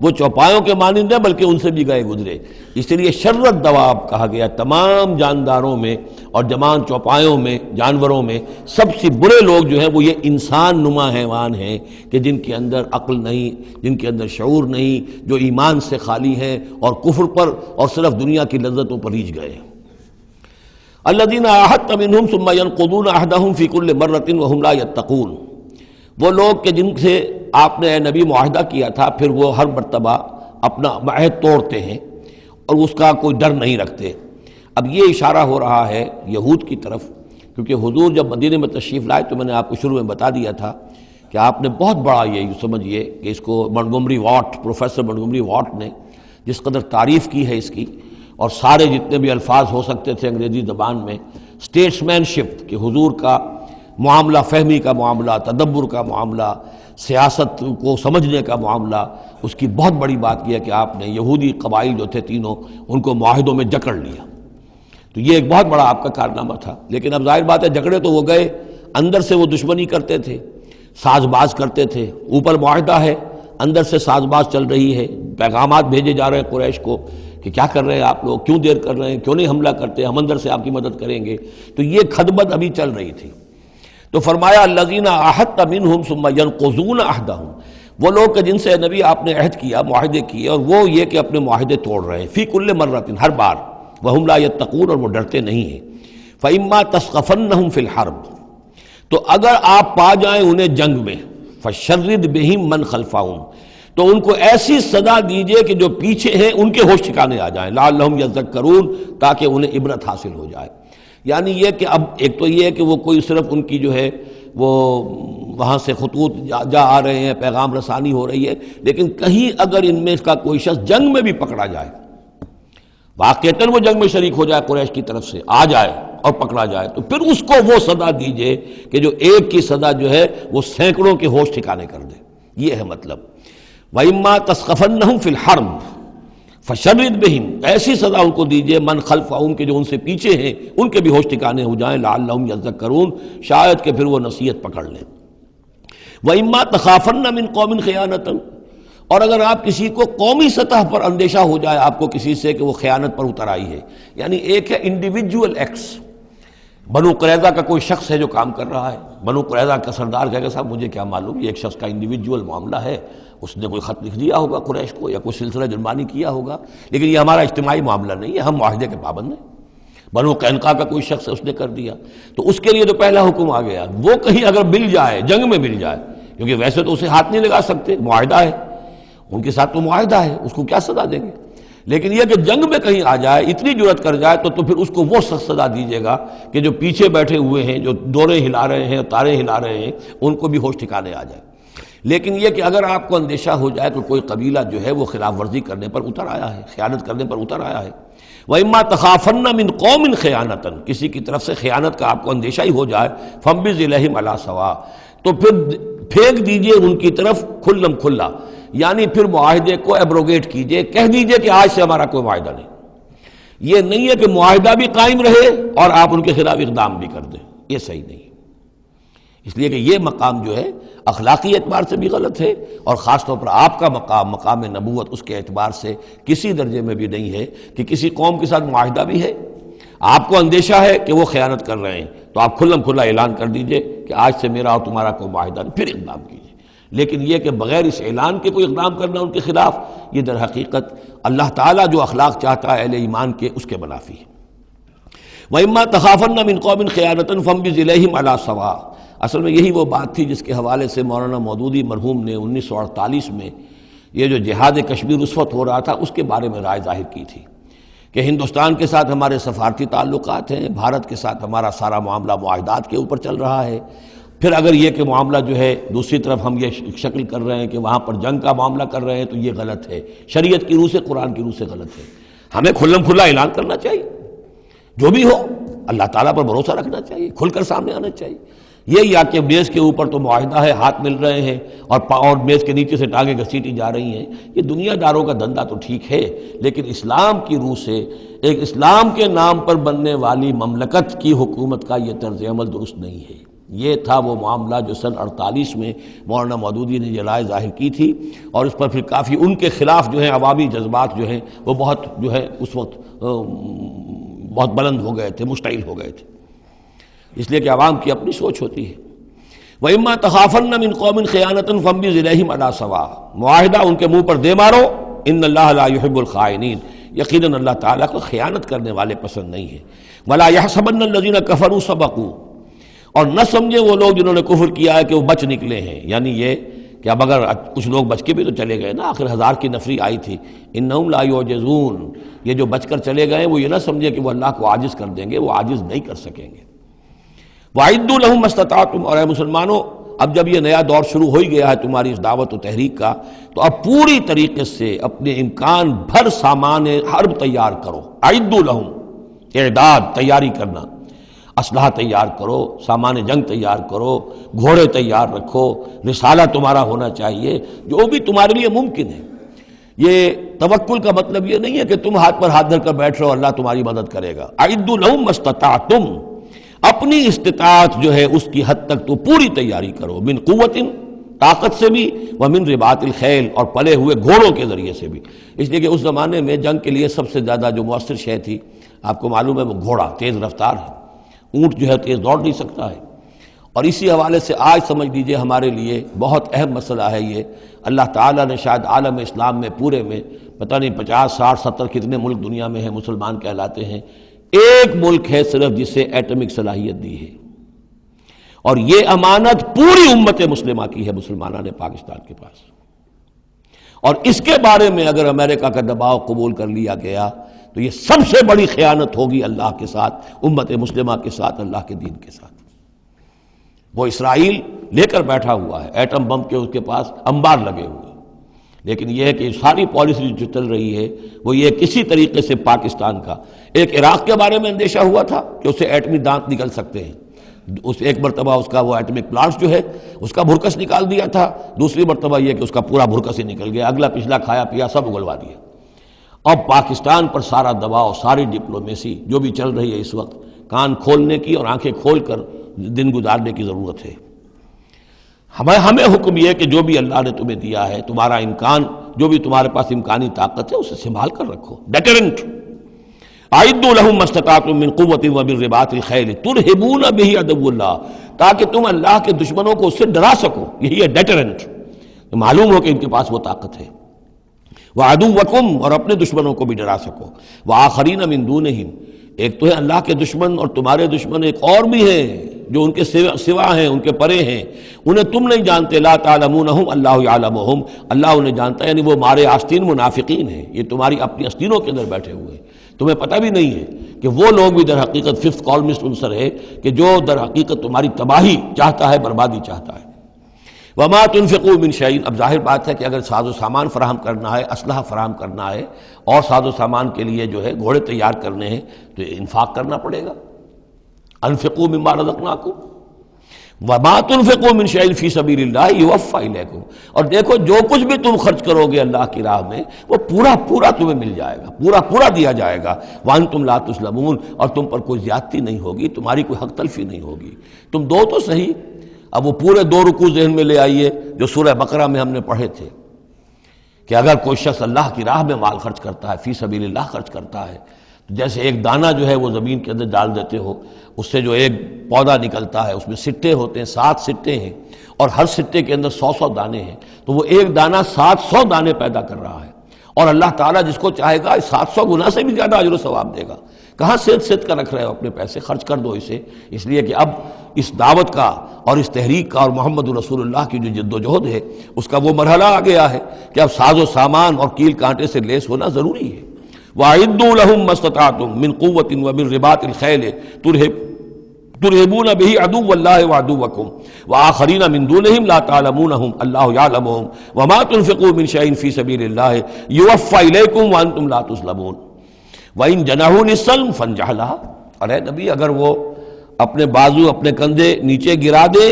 وہ چوپایوں کے مانند ہیں بلکہ ان سے بھی گئے گزرے. اس لیے شر الدواب کہا گیا. تمام جانداروں میں اور جمان چوپایوں میں، جانوروں میں سب سے برے لوگ جو ہیں وہ یہ انسان نما حیوان ہیں کہ جن کے اندر عقل نہیں، جن کے اندر شعور نہیں، جو ایمان سے خالی ہیں اور کفر پر اور صرف دنیا کی لذتوں پر ریجھ گئے. الذین عاہدت منہم ثم ینقضون عہدہم فی کل مرۃ وہم لا یتقون. وہ لوگ کہ جن سے آپ نے اے نبی معاہدہ کیا تھا پھر وہ ہر مرتبہ اپنا عہد توڑتے ہیں اور اس کا کوئی ڈر نہیں رکھتے. اب یہ اشارہ ہو رہا ہے یہود کی طرف، کیونکہ حضور جب مدینے میں تشریف لائے تو میں نے آپ کو شروع میں بتا دیا تھا کہ آپ نے بہت بڑا یہ سمجھیے کہ اس کو Montgomery what, professor Montgomery what نے جس قدر تعریف کی ہے اس کی، اور سارے جتنے بھی الفاظ ہو سکتے تھے انگریزی زبان میں، اسٹیٹسمین شپ کہ حضور کا معاملہ، فہمی کا معاملہ، تدبر کا معاملہ، سیاست کو سمجھنے کا معاملہ، اس کی بہت بڑی بات یہ ہے کہ آپ نے یہودی قبائل جو تھے تینوں ان کو معاہدوں میں جکڑ لیا. تو یہ ایک بہت بڑا آپ کا کارنامہ تھا. لیکن اب ظاہر بات ہے جکڑے تو وہ گئے، اندر سے وہ دشمنی کرتے تھے، ساز باز کرتے تھے. اوپر معاہدہ ہے، اندر سے ساز باز چل رہی ہے، پیغامات بھیجے جا رہے ہیں قریش کو کہ کیا کر رہے ہیں آپ لوگ، کیوں دیر کر رہے ہیں، کیوں نہیں حملہ کرتے، ہم اندر سے آپ کی مدد کریں گے. تو یہ خدمت ابھی چل رہی تھی. تو فرمایا الذین عاہدت منہم ثم ینقضون عہدہم، وہ لوگ کہ جن سے نبی آپ نے عہد کیا، معاہدے کیے، اور وہ یہ کہ اپنے معاہدے توڑ رہے ہیں. فی کل مرۃ، ہر بار. وہم لا یتقون، اور وہ ڈرتے نہیں ہیں. فإما تثقفنہم فی الحرب، تو اگر آپ پا جائیں انہیں جنگ میں، فشرد بہم من خلفہم، تو ان کو ایسی سزا دیجئے کہ جو پیچھے ہیں ان کے ہوش ٹھکانے آ جائیں، لعلہم یذکرون، تاکہ انہیں عبرت حاصل ہو جائے. یعنی یہ کہ اب ایک تو یہ ہے کہ وہ کوئی صرف ان کی جو ہے وہ وہاں سے خطوط جا آ رہے ہیں، پیغام رسانی ہو رہی ہے، لیکن کہیں اگر ان میں اس کا کوئی شخص جنگ میں بھی پکڑا جائے، واقعتاً وہ جنگ میں شریک ہو جائے، قریش کی طرف سے آ جائے اور پکڑا جائے، تو پھر اس کو وہ سزا دیجئے کہ جو ایک کی سزا جو ہے وہ سینکڑوں کے ہوش ٹھکانے کر دے. یہ ہے مطلب. وَإِمَّا تَثْقَفَنَّهُمْ فِي الْحَرْبِ فَشَرِّدْ بِهِمْ، ایسی سزا ان کو دیجئے من خلفہم کے جو ان سے پیچھے ہیں ان کے بھی ہوش ٹھکانے ہو جائیں، لعلہم یذکرون، شاید کہ پھر وہ نصیحت پکڑ لیں. وَإِمَّا تَخَافَنَّ مِنْ قَوْمٍ خِيَانَةً، اور اگر آپ کسی کو قومی سطح پر اندیشہ ہو جائے آپ کو کسی سے کہ وہ خیانت پر اتر آئی ہے، یعنی ایک ہے انڈیویجول ایکٹس. بنو قریظہ کا کوئی شخص ہے جو کام کر رہا ہے، بنو قریظہ کا سردار کہے گا صاحب مجھے کیا معلوم، یہ ایک شخص کا انڈیویجول معاملہ ہے، اس نے کوئی خط لکھ دیا ہوگا قریش کو یا کوئی سلسلہ جرمانی کیا ہوگا، لیکن یہ ہمارا اجتماعی معاملہ نہیں ہے، ہم معاہدے کے پابند ہیں. بنو قینقاع کا کوئی شخص ہے اس نے کر دیا، تو اس کے لیے تو پہلا حکم آ گیا. وہ کہیں اگر مل جائے، جنگ میں مل جائے، کیونکہ ویسے تو اسے ہاتھ نہیں لگا سکتے، معاہدہ ہے ان کے ساتھ، تو معاہدہ ہے، اس کو کیا سزا دیں گے. لیکن یہ کہ جنگ میں کہیں آ جائے، اتنی جرأت کر جائے، تو پھر اس کو وہ سخت سزا دیجیے گا کہ جو پیچھے بیٹھے ہوئے ہیں، جو دورے ہلا رہے ہیں، تارے ہلا رہے ہیں، ان کو بھی ہوش ٹھکانے آ جائے. لیکن یہ کہ اگر آپ کو اندیشہ ہو جائے کہ کوئی قبیلہ جو ہے وہ خلاف ورزی کرنے پر اتر آیا ہے، خیانت کرنے پر اتر آیا ہے، وَإِمَّا تَخَافَنَّ مِنْ قَوْمٍ خِيَانَةً، کسی کی طرف سے خیانت کا آپ کو اندیشہ ہی ہو جائے، فَانبِذْ إِلَيْهِمْ عَلَىٰ سَوَاءٍ، تو پھر پھینک دیجئے ان کی طرف کھلم کھلا، یعنی پھر معاہدے کو ایبروگیٹ کیجئے، کہہ دیجئے کہ آج سے ہمارا کوئی معاہدہ نہیں. یہ نہیں ہے کہ معاہدہ بھی قائم رہے اور آپ ان کے خلاف اقدام بھی کر دیں، یہ صحیح نہیں. اس لیے کہ یہ مقام جو ہے اخلاقی اعتبار سے بھی غلط ہے، اور خاص طور پر آپ کا مقام، مقام نبوت، اس کے اعتبار سے کسی درجے میں بھی نہیں ہے کہ کسی قوم کے ساتھ معاہدہ بھی ہے، آپ کو اندیشہ ہے کہ وہ خیانت کر رہے ہیں، تو آپ کھلم کھلا اعلان کر دیجئے کہ آج سے میرا اور تمہارا کوئی معاہدہ نہیں، پھر اقدام کیجئے. لیکن یہ کہ بغیر اس اعلان کے کوئی اقدام کرنا ان کے خلاف، یہ در حقیقت اللہ تعالیٰ جو اخلاق چاہتا ہے اہل ایمان کے، اس کے منافی ہے. وَإِمَّا تَخَافَنَّ مِنْ قَوْمٍ خِيَانَةً فَانبِذْ إِلَيْهِمْ عَلَىٰ سَوَاءٍ. اصل میں یہی وہ بات تھی جس کے حوالے سے مولانا مودودی مرحوم نے 1948 میں یہ جو جہاد کشمیر اس وقت ہو رہا تھا اس کے بارے میں رائے ظاہر کی تھی کہ ہندوستان کے ساتھ ہمارے سفارتی تعلقات ہیں، بھارت کے ساتھ ہمارا سارا معاملہ معاہدات کے اوپر چل رہا ہے، پھر اگر یہ کہ معاملہ جو ہے دوسری طرف ہم یہ شکل کر رہے ہیں کہ وہاں پر جنگ کا معاملہ کر رہے ہیں تو یہ غلط ہے، شریعت کی روح سے، قرآن کی روح سے غلط ہے۔ ہمیں کھلم کھلا اعلان کرنا چاہیے، جو بھی ہو اللہ تعالیٰ پر بھروسہ رکھنا چاہیے، کھل کر سامنے آنا چاہیے۔ یہ یا کہ میز کے اوپر تو معاہدہ ہے، ہاتھ مل رہے ہیں اور میز کے نیچے سے ٹانگیں گھسیٹی جا رہی ہیں، یہ دنیا داروں کا دھندا تو ٹھیک ہے، لیکن اسلام کی روح سے ایک اسلام کے نام پر بننے والی مملکت کی حکومت کا یہ طرز عمل درست نہیں ہے۔ یہ تھا وہ معاملہ جو سن 48 میں مولانا مودودی نے یہ رائے ظاہر کی تھی، اور اس پر پھر کافی ان کے خلاف جو ہیں عوامی جذبات جو ہیں وہ بہت جو ہے اس وقت بہت بلند ہو گئے تھے، مشتعل ہو گئے تھے، اس لیے کہ عوام کی اپنی سوچ ہوتی ہے۔ وَإِمَّا تَخَافَنَّ مِنْ قَوْمٍ خِيَانَةً فَانبِذْ إِلَيْهِمْ عَلَىٰ سَوَاءٍ، معاہدہ ان کے منہ پر دے مارو، ان اللہ لا يحب الخائنین، یقیناً اللہ تعالیٰ کو خیانت کرنے والے پسند نہیں ہے۔ وَلَا يَحْسَبَنَّ الَّذِينَ كَفَرُوا سَبَقُوا، اور نہ سمجھے وہ لوگ جنہوں نے کفر کیا ہے کہ وہ بچ نکلے ہیں، یعنی یہ کہ اب اگر کچھ لوگ بچ کے بھی تو چلے گئے نا، آخر 1000 کی نفری آئی تھی، انہم لا یعجزون، یہ جو بچ کر چلے گئے وہ یہ نہ سمجھے کہ وہ اللہ کو عاجز کر دیں گے، وہ عاجز نہیں کر سکیں گے۔ وَأَعِدُّوا لَهُم مَّا اسْتَطَعْتُمْ، اور اے مسلمانوں اب جب یہ نیا دور شروع ہو ہی گیا ہے تمہاری اس دعوت و تحریک کا، تو اب پوری طریقے سے اپنے امکان بھر سامان حرب تیار کرو۔ اعدوا لہم، اعداد تیاری کرنا، اسلحہ تیار کرو، سامان جنگ تیار کرو، گھوڑے تیار رکھو، رسالہ تمہارا ہونا چاہیے، جو بھی تمہارے لیے ممکن ہے۔ یہ توکل کا مطلب یہ نہیں ہے کہ تم ہاتھ پر ہاتھ دھر کر بیٹھ رہو اللہ تمہاری مدد کرے گا۔ اعدوا لہم ما استطعتم، اپنی استطاعت جو ہے اس کی حد تک تو پوری تیاری کرو، من قوت، طاقت سے بھی، ومن رباط الخیل، اور پلے ہوئے گھوڑوں کے ذریعے سے بھی، اس لیے کہ اس زمانے میں جنگ کے لیے سب سے زیادہ جو مؤثر شے تھی آپ کو معلوم ہے وہ گھوڑا، تیز رفتار ہے، اونٹ جو ہے تیز دوڑ نہیں سکتا ہے۔ اور اسی حوالے سے آج سمجھ لیجئے ہمارے لیے بہت اہم مسئلہ ہے یہ، اللہ تعالیٰ نے شاید عالم اسلام میں پورے میں پتہ نہیں 50 60 70 کتنے ملک دنیا میں ہیں مسلمان کہلاتے ہیں، ایک ملک ہے صرف جسے ایٹمک صلاحیت دی ہے، اور یہ امانت پوری امت مسلمہ کی ہے، مسلمانان پاکستان کے پاس۔ اور اس کے بارے میں اگر امریکہ کا دباؤ قبول کر لیا گیا تو یہ سب سے بڑی خیانت ہوگی اللہ کے ساتھ، امت مسلمہ کے ساتھ، اللہ کے دین کے ساتھ۔ وہ اسرائیل لے کر بیٹھا ہوا ہے ایٹم بم کے، اس کے پاس انبار لگے ہوئے، لیکن یہ ہے کہ ساری پالیسی جو چل رہی ہے وہ یہ کسی طریقے سے پاکستان کا، ایک عراق کے بارے میں اندیشہ ہوا تھا کہ اسے ایٹمی دانت نکل سکتے ہیں، اس ایک مرتبہ اس کا وہ ایٹمک پلانٹ جو ہے اس کا بھرکس نکال دیا تھا، دوسری مرتبہ یہ کہ اس کا پورا بھرکس ہی نکل گیا، اگلا پچھلا کھایا پیا سب اگلوا دیا۔ اب پاکستان پر سارا دباؤ، ساری ڈپلومیسی جو بھی چل رہی ہے اس وقت، کان کھولنے کی اور آنکھیں کھول کر دن گزارنے کی ضرورت ہے۔ ہمیں حکم یہ ہے کہ جو بھی اللہ نے تمہیں دیا ہے، تمہارا امکان، جو بھی تمہارے پاس امکانی طاقت ہے اسے سنبھال کر رکھو، ڈیٹرنٹ۔ اعدوا لہم ما استطعتم من قوت ومن رباط الخیل ترہبون بہ عدو اللہ، تاکہ تم اللہ کے دشمنوں کو اس سے ڈرا سکو، یہی ہے ڈیٹرنٹ، معلوم ہو کہ ان کے پاس وہ طاقت ہے۔ وعدوکم، اور اپنے دشمنوں کو بھی ڈرا سکو، وآخرین من دونہم، ایک تو ہے اللہ کے دشمن اور تمہارے دشمن ایک اور بھی ہیں جو ان کے سوا ہیں، ان کے پرے ہیں، انہیں تم نہیں جانتے، لا تعلمونہم اللہ یعلمہم، اللہ انہیں جانتا ہے، یعنی وہ مارے آستین منافقین ہیں، یہ تمہاری اپنی آستینوں کے اندر بیٹھے ہوئے ہیں، تمہیں پتہ بھی نہیں ہے کہ وہ لوگ بھی در حقیقت ففتھ کالمسٹ عنصر ہے کہ جو در حقیقت تمہاری تباہی چاہتا ہے، بربادی چاہتا ہے۔ وما تنفقوا من شیء، اب ظاہر بات ہے کہ اگر ساز و سامان فراہم کرنا ہے، اسلحہ فراہم کرنا ہے، اور ساز و سامان کے لیے جو ہے گھوڑے تیار کرنے ہیں تو انفاق کرنا پڑے گا۔ انفقوا مما رزقناکم وما تنفقوا من شیء فی سبیل اللہ یوفی الیکم، اور دیکھو جو کچھ بھی تم خرچ کرو گے اللہ کی راہ میں وہ پورا پورا تمہیں مل جائے گا، پورا پورا دیا جائے گا۔ وانتم لا تظلمون، اور تم پر کوئی زیادتی نہیں ہوگی، تمہاری کوئی حق تلفی نہیں ہوگی۔ تم دو تو صحیح، اب وہ پورے 2 رکوع ذہن میں لے آئیے جو سورہ بقرہ میں ہم نے پڑھے تھے کہ اگر کوئی شخص اللہ کی راہ میں مال خرچ کرتا ہے، فی سبیل اللہ خرچ کرتا ہے، تو جیسے ایک دانہ جو ہے وہ زمین کے اندر ڈال دیتے ہو، اس سے جو ایک پودا نکلتا ہے اس میں سٹے ہوتے ہیں، 7 سٹے ہیں، اور ہر سٹے کے اندر 100 دانے ہیں، تو وہ ایک دانہ 700 دانے پیدا کر رہا ہے، اور اللہ تعالیٰ جس کو چاہے گا 700 گنا سے بھی زیادہ اجر و ثواب دے گا۔ کہاں سید کا رکھ رہے ہو اپنے پیسے، خرچ کر دو اسے، اس لیے کہ اب اس دعوت کا اور اس تحریک کا اور محمد رسول اللہ کی جو جد و جہد ہے اس کا وہ مرحلہ آ گیا ہے کہ اب ساز و سامان اور کیل کانٹے سے لیس ہونا ضروری ہے۔ وَأَعِدُّوا لَهُم مَّا اسْتَطَعْتُم مِّن قُوَّةٍ وَمِن رِّبَاطِ الْخَيْلِ ترہبون بہ عدو اللہ وعدوکم وآخرین من دونہم لا تعلمونہم اللہ یعلمہم وما تنفقوا من شیء فی سبیل اللہ یوفی الیکم وانتم لا تظلمون وَإِن جَنَحُوا لِلسَّلْمِ فَانْجَحْ لَهَا، اور اے نبی اگر وہ اپنے بازو اپنے کندھے نیچے گرا دے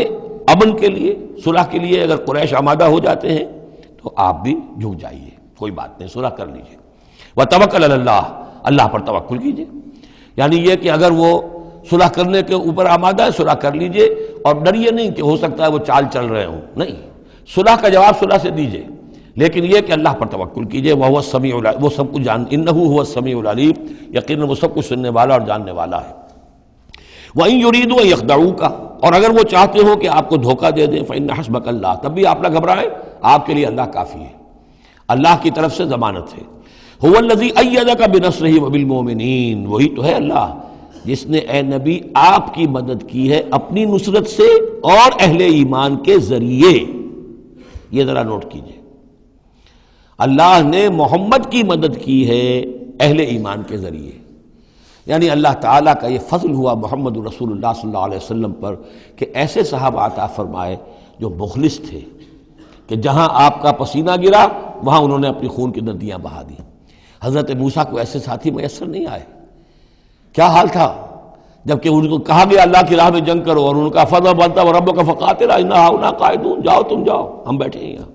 امن کے لیے، صلح کے لیے، اگر قریش آمادہ ہو جاتے ہیں تو آپ بھی جھک جائیے، کوئی بات نہیں، صلح کر لیجیے۔ وَتَوَكَّلْ عَلَى اللَّهِ، اللہ پر توکل کیجیے، یعنی یہ کہ اگر وہ صلح کرنے کے اوپر آمادہ ہے صلح کر لیجیے، اور ڈریے نہیں کہ ہو سکتا ہے وہ چال چل رہے ہوں، نہیں، صلح کا جواب صلح سے دیجیے، لیکن یہ کہ اللہ پر توکل کیجیے۔ وَهُوَ السَّمِيعُ العليم، وہ سب کچھ إِنَّهُ هُوَ السَّمِيعُ العليم، یقیناً وہ سب کچھ سننے والا اور جاننے والا ہے۔ وَإِن يُرِيدُوا أَن يَخْدَعُوكَ، اور اگر وہ چاہتے ہو کہ آپ کو دھوکہ دے دیں، فَإِنَّ حَسْبَكَ اللَّهُ، تب بھی آپ نہ گھبرائیں، آپ کے لیے اللہ کافی ہے، اللہ کی طرف سے ضمانت ہے۔ هُوَ الَّذِي أَيَّدَكَ بِنَصْرِهِ وَبِالْمُؤْمِنِينَ، وہی تو ہے اللہ جس نے اے نبی آپ کی مدد کی ہے اپنی نصرت سے اور اہل ایمان کے ذریعے۔ یہ ذرا نوٹ کیجئے، اللہ نے محمد کی مدد کی ہے اہل ایمان کے ذریعے، یعنی اللہ تعالیٰ کا یہ فضل ہوا محمد رسول اللہ صلی اللہ علیہ وسلم پر کہ ایسے صحابہ عطا فرمائے جو مخلص تھے، کہ جہاں آپ کا پسینہ گرا وہاں انہوں نے اپنی خون کی ندیاں بہا دی۔ حضرت موسیٰ کو ایسے ساتھی میسر نہیں آئے، کیا حال تھا جبکہ ان کو کہا گیا اللہ کی راہ میں جنگ کرو، اور ان کا فضل بنتا وربک فقاتل انا ہاؤنا قاعدون، جاؤ تم جاؤ، ہم بیٹھے ہیں یہاں۔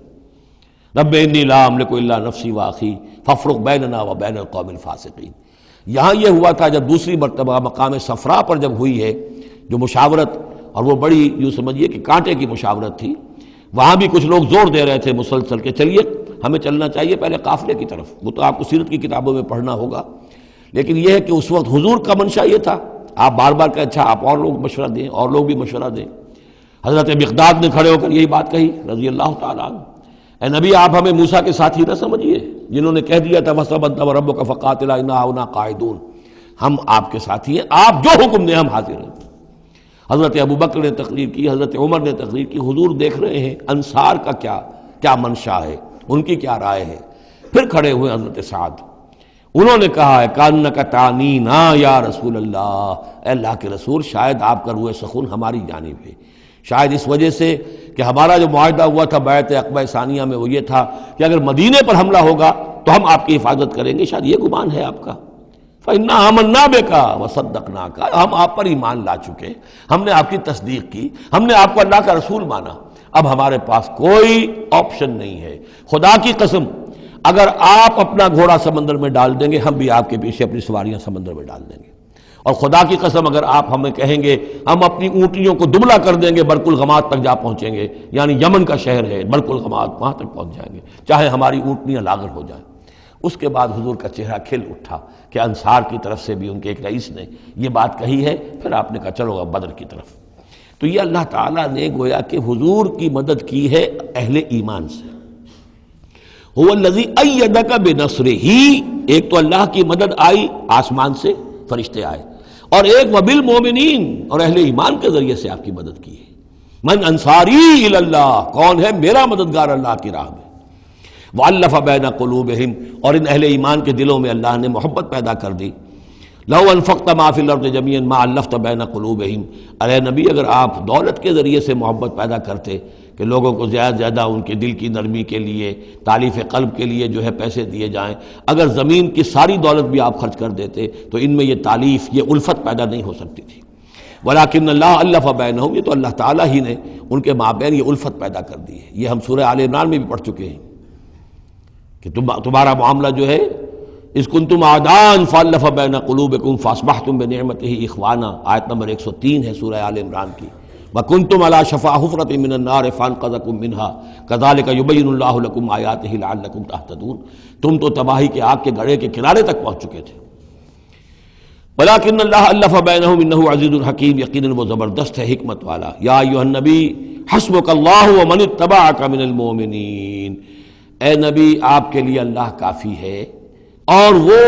رب انی لا املک الا نفسی واخی فافرق بیننا وبین القوم الفاسقین۔ یہاں یہ ہوا تھا جب دوسری مرتبہ مقام صفرا پر جب ہوئی ہے جو مشاورت، اور وہ بڑی یوں سمجھیے کہ کانٹے کی مشاورت تھی، وہاں بھی کچھ لوگ زور دے رہے تھے مسلسل کہ چلیے ہمیں چلنا چاہیے پہلے قافلے کی طرف، وہ تو آپ کو سیرت کی کتابوں میں پڑھنا ہوگا، لیکن یہ ہے کہ اس وقت حضور کا منشا یہ تھا، آپ بار بار کہ اچھا آپ اور لوگ مشورہ دیں، اور لوگ بھی مشورہ دیں۔ حضرت مقداد نے کھڑے ہو کر یہی بات کہی رضی اللہ تعالیٰ عنہ، اے نبی آپ ہمیں موسیٰ کے ساتھی نہ سمجھیے جنہوں نے کہہ دیا تھا وَسَبَنْتَ وَرَبُّكَ فَقَاتِلَا إِنَّا هُنَا قَاعِدُونَ، ہم آپ کے ساتھی ہیں، آپ جو حکم دیں ہم حاضر ہیں۔ حضرت ابوبکر نے تقریر کی، حضرت عمر نے تقریر کی، حضور دیکھ رہے ہیں انصار کا کیا منشا ہے، ان کی کیا رائے ہے۔ پھر کھڑے ہوئے حضرت سعد، انہوں نے کہا ہے کانک تعنینا یا رسول اللہ، اے اللہ کے رسول شاید آپ کا روح سخن ہماری جانب ہے، شاید اس وجہ سے کہ ہمارا جو معاہدہ ہوا تھا بیعت عقبہ ثانیہ میں وہ یہ تھا کہ اگر مدینے پر حملہ ہوگا تو ہم آپ کی حفاظت کریں گے، شاید یہ گمان ہے آپ کا۔ فَإِنَّا آمَنَّا بِكَ وَصَدَّقْنَاكَ، ہم آپ پر ایمان لا چکے، ہم نے آپ کی تصدیق کی، ہم نے آپ کو اللہ کا رسول مانا، اب ہمارے پاس کوئی آپشن نہیں ہے۔ خدا کی قسم اگر آپ اپنا گھوڑا سمندر میں ڈال دیں گے ہم بھی آپ کے پیچھے اپنی سواریاں سمندر میں ڈال دیں گے، اور خدا کی قسم اگر آپ ہمیں کہیں گے ہم اپنی اونٹیوں کو دبلا کر دیں گے برق الغماد تک جا پہنچیں گے، یعنی یمن کا شہر ہے برق الغماد، وہاں تک پہنچ جائیں گے چاہے ہماری اونٹنیاں لاغر ہو جائیں۔ اس کے بعد حضور کا چہرہ کھل اٹھا کہ انصار کی طرف سے بھی ان کے ایک رئیس نے یہ بات کہی ہے، پھر آپ نے کہا چلو اب بدر کی طرف۔ تو یہ اللہ تعالیٰ نے گویا کہ حضور کی مدد کی ہے اہل ایمان سے۔ هو الذی ایدک بنصرہ، ایک تو اللہ کی مدد آئی آسمان سے، فرشتے آئے، اور ایک وبالمؤمنین، اور اہل ایمان کے ذریعے سے آپ کی مدد کی ہے۔ من انصاری الی اللہ، کون ہے میرا مددگار اللہ کی راہ میں۔ وَأَلَّفَ بَيْنَ قُلُوبِهِمْ، اور ان اہل ایمان کے دلوں میں اللہ نے محبت پیدا کر دی۔ لَوْ أَنفَقْتَ مَا فِي الْأَرْضِ جَمِيعًا مَا أَلَّفْتَ بَيْنَ قُلُوبِهِمْ، ارے نبی اگر آپ دولت کے ذریعے سے محبت پیدا کرتے کہ لوگوں کو زیادہ زیادہ ان کے دل کی نرمی کے لیے، تالیف قلب کے لیے جو ہے پیسے دیے جائیں، اگر زمین کی ساری دولت بھی آپ خرچ کر دیتے تو ان میں یہ تالیف، یہ الفت پیدا نہیں ہو سکتی تھی۔ ولیکن اللہ الف بینہم، یہ تو اللہ تعالیٰ ہی نے ان کے مابین یہ الفت پیدا کر دی ہے۔ یہ ہم سورہ آل عمران میں بھی پڑھ چکے ہیں کہ تمہارا معاملہ جو ہے اذ کنتم اعداء فالف بین قلوبکم فاصبحتم بنعمتہ اخوانا، آیت نمبر 103 ہے سورہ آل عمران کی۔ وکنتم علی شفا حفرۃ من النار فانقذکم منہا کذالک یبین اللہ لکم آیاتہ لعلکم تہتدون، تم تو تباہی کے آگ کے گڑھے کے کنارے تک پہنچ چکے تھے۔ ولیکن اللہ الف بینہم انہ عزیز الحکیم، یقیناً وہ زبردست ہے حکمت والا۔ یا ایھا النبی حسبک اللہ ومن اتبعک من المؤمنین، اے نبی آپ کے لیے اللہ کافی ہے اور وہ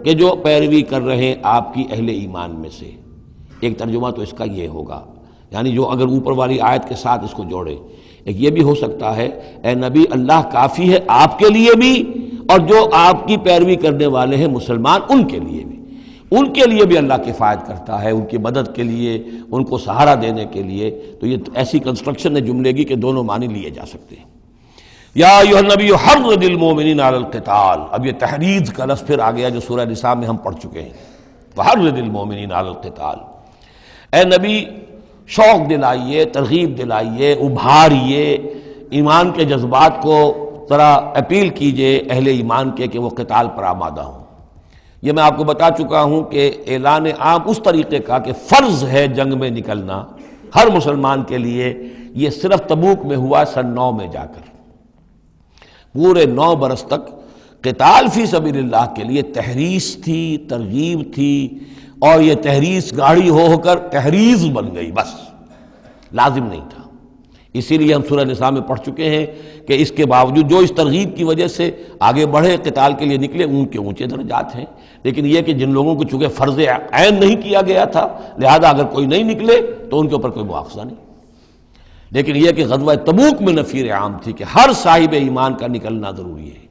کہ جو پیروی کر رہے ہیں آپ کی اہل ایمان میں سے۔ ایک ترجمہ تو اس کا یہ ہوگا، یعنی جو اگر اوپر والی آیت کے ساتھ اس کو جوڑے، ایک یہ بھی ہو سکتا ہے اے نبی اللہ کافی ہے آپ کے لیے بھی، اور جو آپ کی پیروی کرنے والے ہیں مسلمان ان کے لیے بھی۔ ان کے لیے بھی اللہ کفایت کرتا ہے، ان کی مدد کے لیے، ان کو سہارا دینے کے لیے۔ تو یہ ایسی کنسٹرکشن ہے جملے کی کہ دونوں معنی لیے جا سکتے ہیں۔ یا ایھا النبی حرض المؤمنین علی القتال، اب یہ تحریض کا لفظ پھر آ گیا جو سورہ نساء میں ہم پڑھ چکے ہیں، وحرض المؤمنین علی القتال۔ اے نبی شوق دلائیے، ترغیب دلائیے، ابھاریے، ایمان کے جذبات کو ذرا اپیل کیجئے اہل ایمان کے کہ وہ قتال پر آمادہ ہوں۔ یہ میں آپ کو بتا چکا ہوں کہ اعلان عام اس طریقے کا کہ فرض ہے جنگ میں نکلنا ہر مسلمان کے لیے، یہ صرف تبوک میں ہوا سن 9 میں جا کر۔ پورے 9 برس تک قتال فی سبیل اللہ کے لیے تحریض تھی، ترغیب تھی، اور یہ تحریض گاڑی ہو کر تحریض بن گئی، بس لازم نہیں تھا۔ اسی لیے ہم سورہ نساء میں پڑھ چکے ہیں کہ اس کے باوجود جو اس ترغیب کی وجہ سے آگے بڑھے، قتال کے لیے نکلے، ان کے اونچے درجات ہیں، لیکن یہ کہ جن لوگوں کو چونکہ فرض عین نہیں کیا گیا تھا، لہذا اگر کوئی نہیں نکلے تو ان کے اوپر کوئی مواخذہ نہیں۔ لیکن یہ کہ غزوہ تبوک میں نفیر عام تھی کہ ہر صاحب ایمان کا نکلنا ضروری ہے۔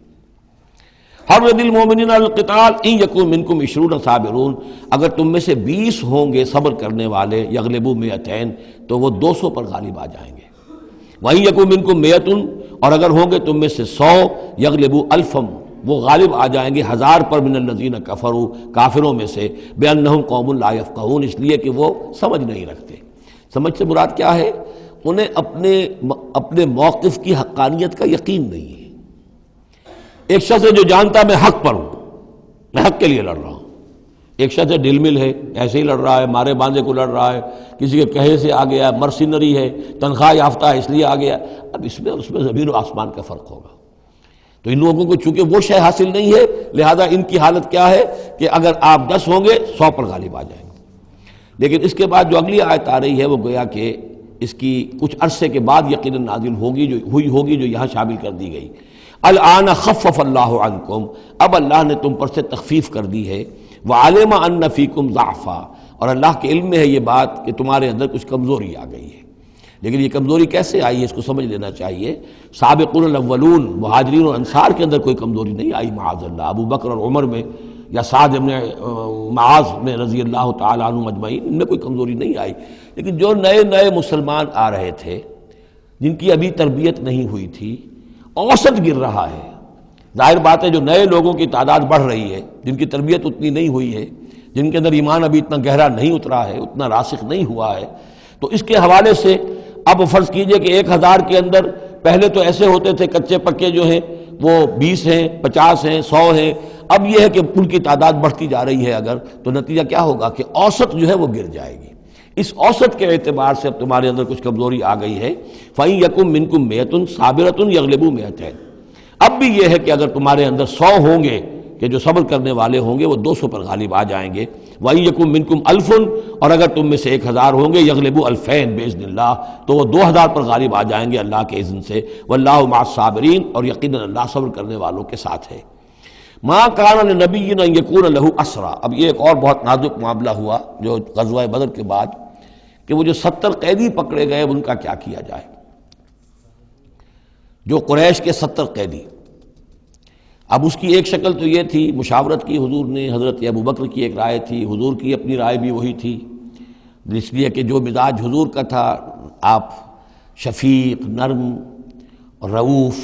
حرض المؤمنین علی القتال ان یکن منکم 20 صابرون، اگر تم میں سے 20 ہوں گے صبر کرنے والے، یغلبوا 200 تو وہ 200 پر غالب آ جائیں گے۔ وَإِن یکن منکم 100، اور اگر ہوں گے تم میں سے 100، یغلبوا 1000، وہ غالب آ جائیں گے 1000 پر، من الذین کفروا، کافروں میں سے، بأنہم قوم لا یفقہون، اس لیے کہ وہ سمجھ نہیں رکھتے۔ سمجھ سے مراد کیا ہے؟ انہیں اپنے موقف کی حقانیت کا یقین نہیں ہے۔ ایک شخص ہے جو جانتا ہے میں حق پر ہوں، میں حق کے لیے لڑ رہا ہوں۔ ایک شخص ہے ڈل مل ہے، ایسے ہی لڑ رہا ہے، مارے باندھے کو لڑ رہا ہے، کسی کے کہے سے آ گیا، مرسینری ہے، تنخواہ یافتہ ہے اس لیے آ گیا۔ اب اس میں اور اس میں زمین و آسمان کا فرق ہوگا۔ تو ان لوگوں کو چونکہ وہ شے حاصل نہیں ہے، لہذا ان کی حالت کیا ہے کہ اگر آپ 10 ہوں گے 100 پر غالب آ جائیں گے۔ لیکن اس کے بعد جو اگلی آیت آ رہی ہے وہ گویا کہ اس کی کچھ عرصے کے بعد یقیناً نازل ہوگی، جو ہوئی جو یہاں شامل کر دی گئی۔ الآن خفف اللہ عنکم، اب اللہ نے تم پر سے تخفیف کر دی ہے، وعلم ان فیکم ضعفا، اور اللہ کے علم میں ہے یہ بات کہ تمہارے اندر کچھ کمزوری آ گئی ہے۔ لیکن یہ کمزوری کیسے آئی ہے اس کو سمجھ لینا چاہیے۔ سابقون الاولون، مہاجرین اور انصار کے اندر کوئی کمزوری نہیں آئی معاذ اللہ، ابو بکر اور عمر میں یا سعد بن معاذ میں رضی اللہ تعالیٰ عنہ اجمعین، ان میں کوئی کمزوری نہیں آئی۔ لیکن جو نئے مسلمان آ رہے تھے، جن کی ابھی تربیت نہیں ہوئی تھی، اوسط گر رہا ہے۔ ظاہر بات ہے جو نئے لوگوں کی تعداد بڑھ رہی ہے، جن کی تربیت اتنی نہیں ہوئی ہے، جن کے اندر ایمان ابھی اتنا گہرا نہیں اترا ہے، اتنا راسخ نہیں ہوا ہے، تو اس کے حوالے سے اب فرض کیجئے کہ 1000 کے اندر پہلے تو ایسے ہوتے تھے کچے پکے جو ہیں وہ 20 ہیں، 50 ہیں، 100 ہیں، اب یہ ہے کہ ان کی تعداد بڑھتی جا رہی ہے اگر، تو نتیجہ کیا ہوگا کہ اوسط جو ہے وہ گر جائے گی۔ اس اوسط کے اعتبار سے اب تمہارے اندر کچھ کمزوری آ گئی ہے۔ فَإِن يَكُن مِّنكُم مِّائَةٌ صَابِرَةٌ يَغْلِبُوا 200، اب بھی یہ ہے کہ اگر تمہارے اندر 100 ہوں گے کہ جو صبر کرنے والے ہوں گے وہ 200 پر غالب آ جائیں گے۔ وَإِن يَكُن مِّنكُمْ أَلْفٌ، اور اگر تم میں سے 1000 ہوں گے، يَغْلِبُوا 2000 بِإِذْنِ اللَّهِ، تو وہ 2000 پر غالب آ جائیں گے اللہ کے اذن سے۔ وَاللَّهُ مَعَ الصَّابِرِينَ، اور یقیناً اللہ صبر کرنے والوں کے ساتھ ہے۔ مَا كَانَ لِنَبِيٍّ أَن يَكُونَ لَهُ أَسْرَىٰ، اب یہ ایک اور بہت نازک معاملہ ہوا جو غزوہ بدر کے بعد، کہ وہ جو 70 قیدی پکڑے گئے ان کا کیا کیا جائے۔ جو قریش کے 70 قیدی، اب اس کی ایک شکل تو یہ تھی، مشاورت کی حضور نے، حضرت ابو بکر کی ایک رائے تھی، حضور کی اپنی رائے بھی وہی تھی، اس لیے کہ جو مزاج حضور کا تھا، آپ شفیق، نرم، رؤوف،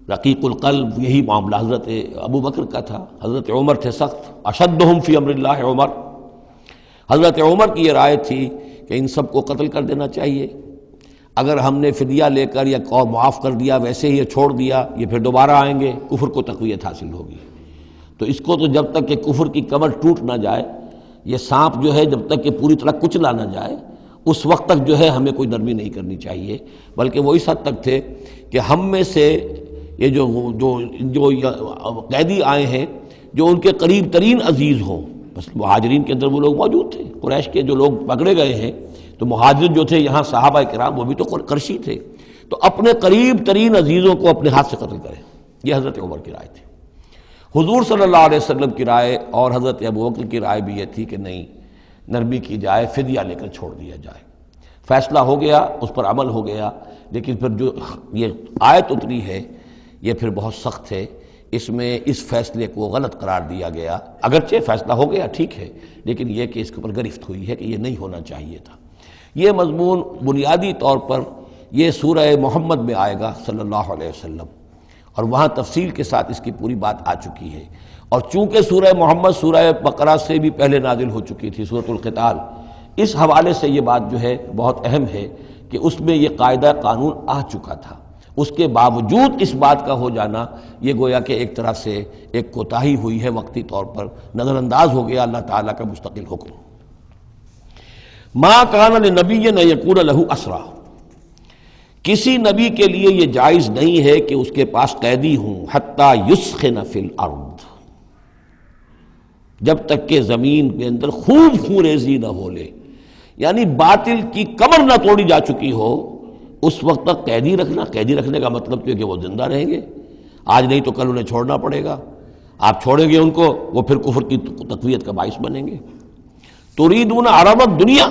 رقیق القلب، یہی معاملہ حضرت ابو بکر کا تھا۔ حضرت عمر تھے سخت، اشدہم فی امر اللہ عمر، حضرت عمر کی یہ رائے تھی کہ ان سب کو قتل کر دینا چاہیے، اگر ہم نے فدیہ لے کر یا معاف کر دیا ویسے ہی چھوڑ دیا، یہ پھر دوبارہ آئیں گے، کفر کو تقویت حاصل ہوگی۔ تو اس کو تو جب تک کہ کفر کی کمر ٹوٹ نہ جائے، یہ سانپ جو ہے جب تک کہ پوری طرح کچلا نہ جائے، اس وقت تک جو ہے ہمیں کوئی نرمی نہیں کرنی چاہیے، بلکہ وہ اس حد تک تھے کہ ہم میں سے یہ جو قیدی آئے ہیں جو ان کے قریب ترین عزیز ہوں، بس مہاجرین کے اندر وہ لوگ موجود تھے، قریش کے جو لوگ پکڑے گئے ہیں، تو مہاجر جو تھے یہاں صحابہ کرام وہ بھی تو قرشی تھے، تو اپنے قریب ترین عزیزوں کو اپنے ہاتھ سے قتل کریں، یہ حضرت عمر کی رائے تھی۔ حضور صلی اللہ علیہ وسلم کی رائے اور حضرت ابو بکر کی رائے بھی یہ تھی کہ نہیں، نرمی کی جائے، فدیہ لے کر چھوڑ دیا جائے۔ فیصلہ ہو گیا، اس پر عمل ہو گیا، لیکن پھر جو یہ آیت اتری ہے یہ پھر بہت سخت ہے اس میں اس فیصلے کو غلط قرار دیا گیا، اگرچہ فیصلہ ہو گیا ٹھیک ہے، لیکن یہ کہ اس کے اوپر گرفت ہوئی ہے کہ یہ نہیں ہونا چاہیے تھا۔ یہ مضمون بنیادی طور پر یہ سورہ محمد میں آئے گا صلی اللہ علیہ وسلم، اور وہاں تفصیل کے ساتھ اس کی پوری بات آ چکی ہے، اور چونکہ سورہ محمد سورہ بقرہ سے بھی پہلے نازل ہو چکی تھی، سورۃ القتال، اس حوالے سے یہ بات جو ہے بہت اہم ہے کہ اس میں یہ قاعدہ قانون آ چکا تھا، اس کے باوجود اس بات کا ہو جانا یہ گویا کہ ایک طرح سے ایک کوتاہی ہوئی ہے، وقتی طور پر نظر انداز ہو گیا اللہ تعالیٰ کا مستقل حکم۔ ما کان لنبی ان یکون لہ اسرا، کسی نبی کے لیے یہ جائز نہیں ہے کہ اس کے پاس قیدی ہوں، حتی یسخن فی الارض، جب تک کہ زمین کے اندر خوب خونریزی نہ ہو لے، یعنی باطل کی کمر نہ توڑی جا چکی ہو، اس وقت تک قیدی رکھنا۔ قیدی رکھنے کا مطلب تو ہے کہ وہ زندہ رہیں گے، آج نہیں تو کل انہیں چھوڑنا پڑے گا، آپ چھوڑیں گے ان کو، وہ پھر کفر کی تقویت کا باعث بنیں گے۔ تريدون عرض الدنیا،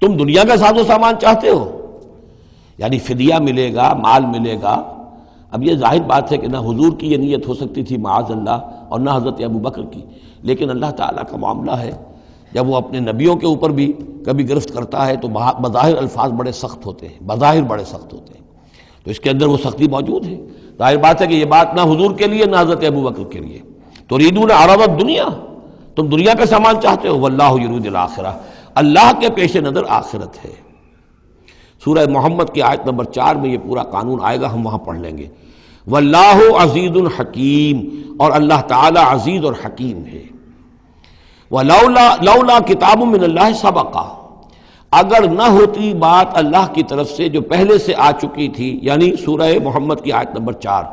تم دنیا کا ساز و سامان چاہتے ہو، یعنی فدیہ ملے گا، مال ملے گا۔ اب یہ ظاہر بات ہے کہ نہ حضور کی یہ نیت ہو سکتی تھی معاذ اللہ، اور نہ حضرت ابو بکر کی، لیکن اللہ تعالیٰ کا معاملہ ہے، جب وہ اپنے نبیوں کے اوپر بھی کبھی گرفت کرتا ہے تو بظاہر الفاظ بڑے سخت ہوتے ہیں، بظاہر بڑے سخت ہوتے ہیں، تو اس کے اندر وہ سختی موجود ہے۔ ظاہر بات ہے کہ یہ بات نہ حضور کے لیے نہ حضرت ابو بکر کے لیے۔ تريدون عرض الدنیا، تم دنیا کا سامان چاہتے ہو، واللہ یرید الآخرہ، اللہ کے پیش نظر آخرت ہے۔ سورہ محمد کی آیت نمبر 4 میں یہ پورا قانون آئے گا، ہم وہاں پڑھ لیں گے۔ واللہ عزیز حکیم، اور اللہ تعالی عزیز اور حکیم ہے۔ لولا کتاب من اللہ سبقہ، اگر نہ ہوتی بات اللہ کی طرف سے جو پہلے سے آ چکی تھی، یعنی سورہ محمد کی آیت نمبر 4،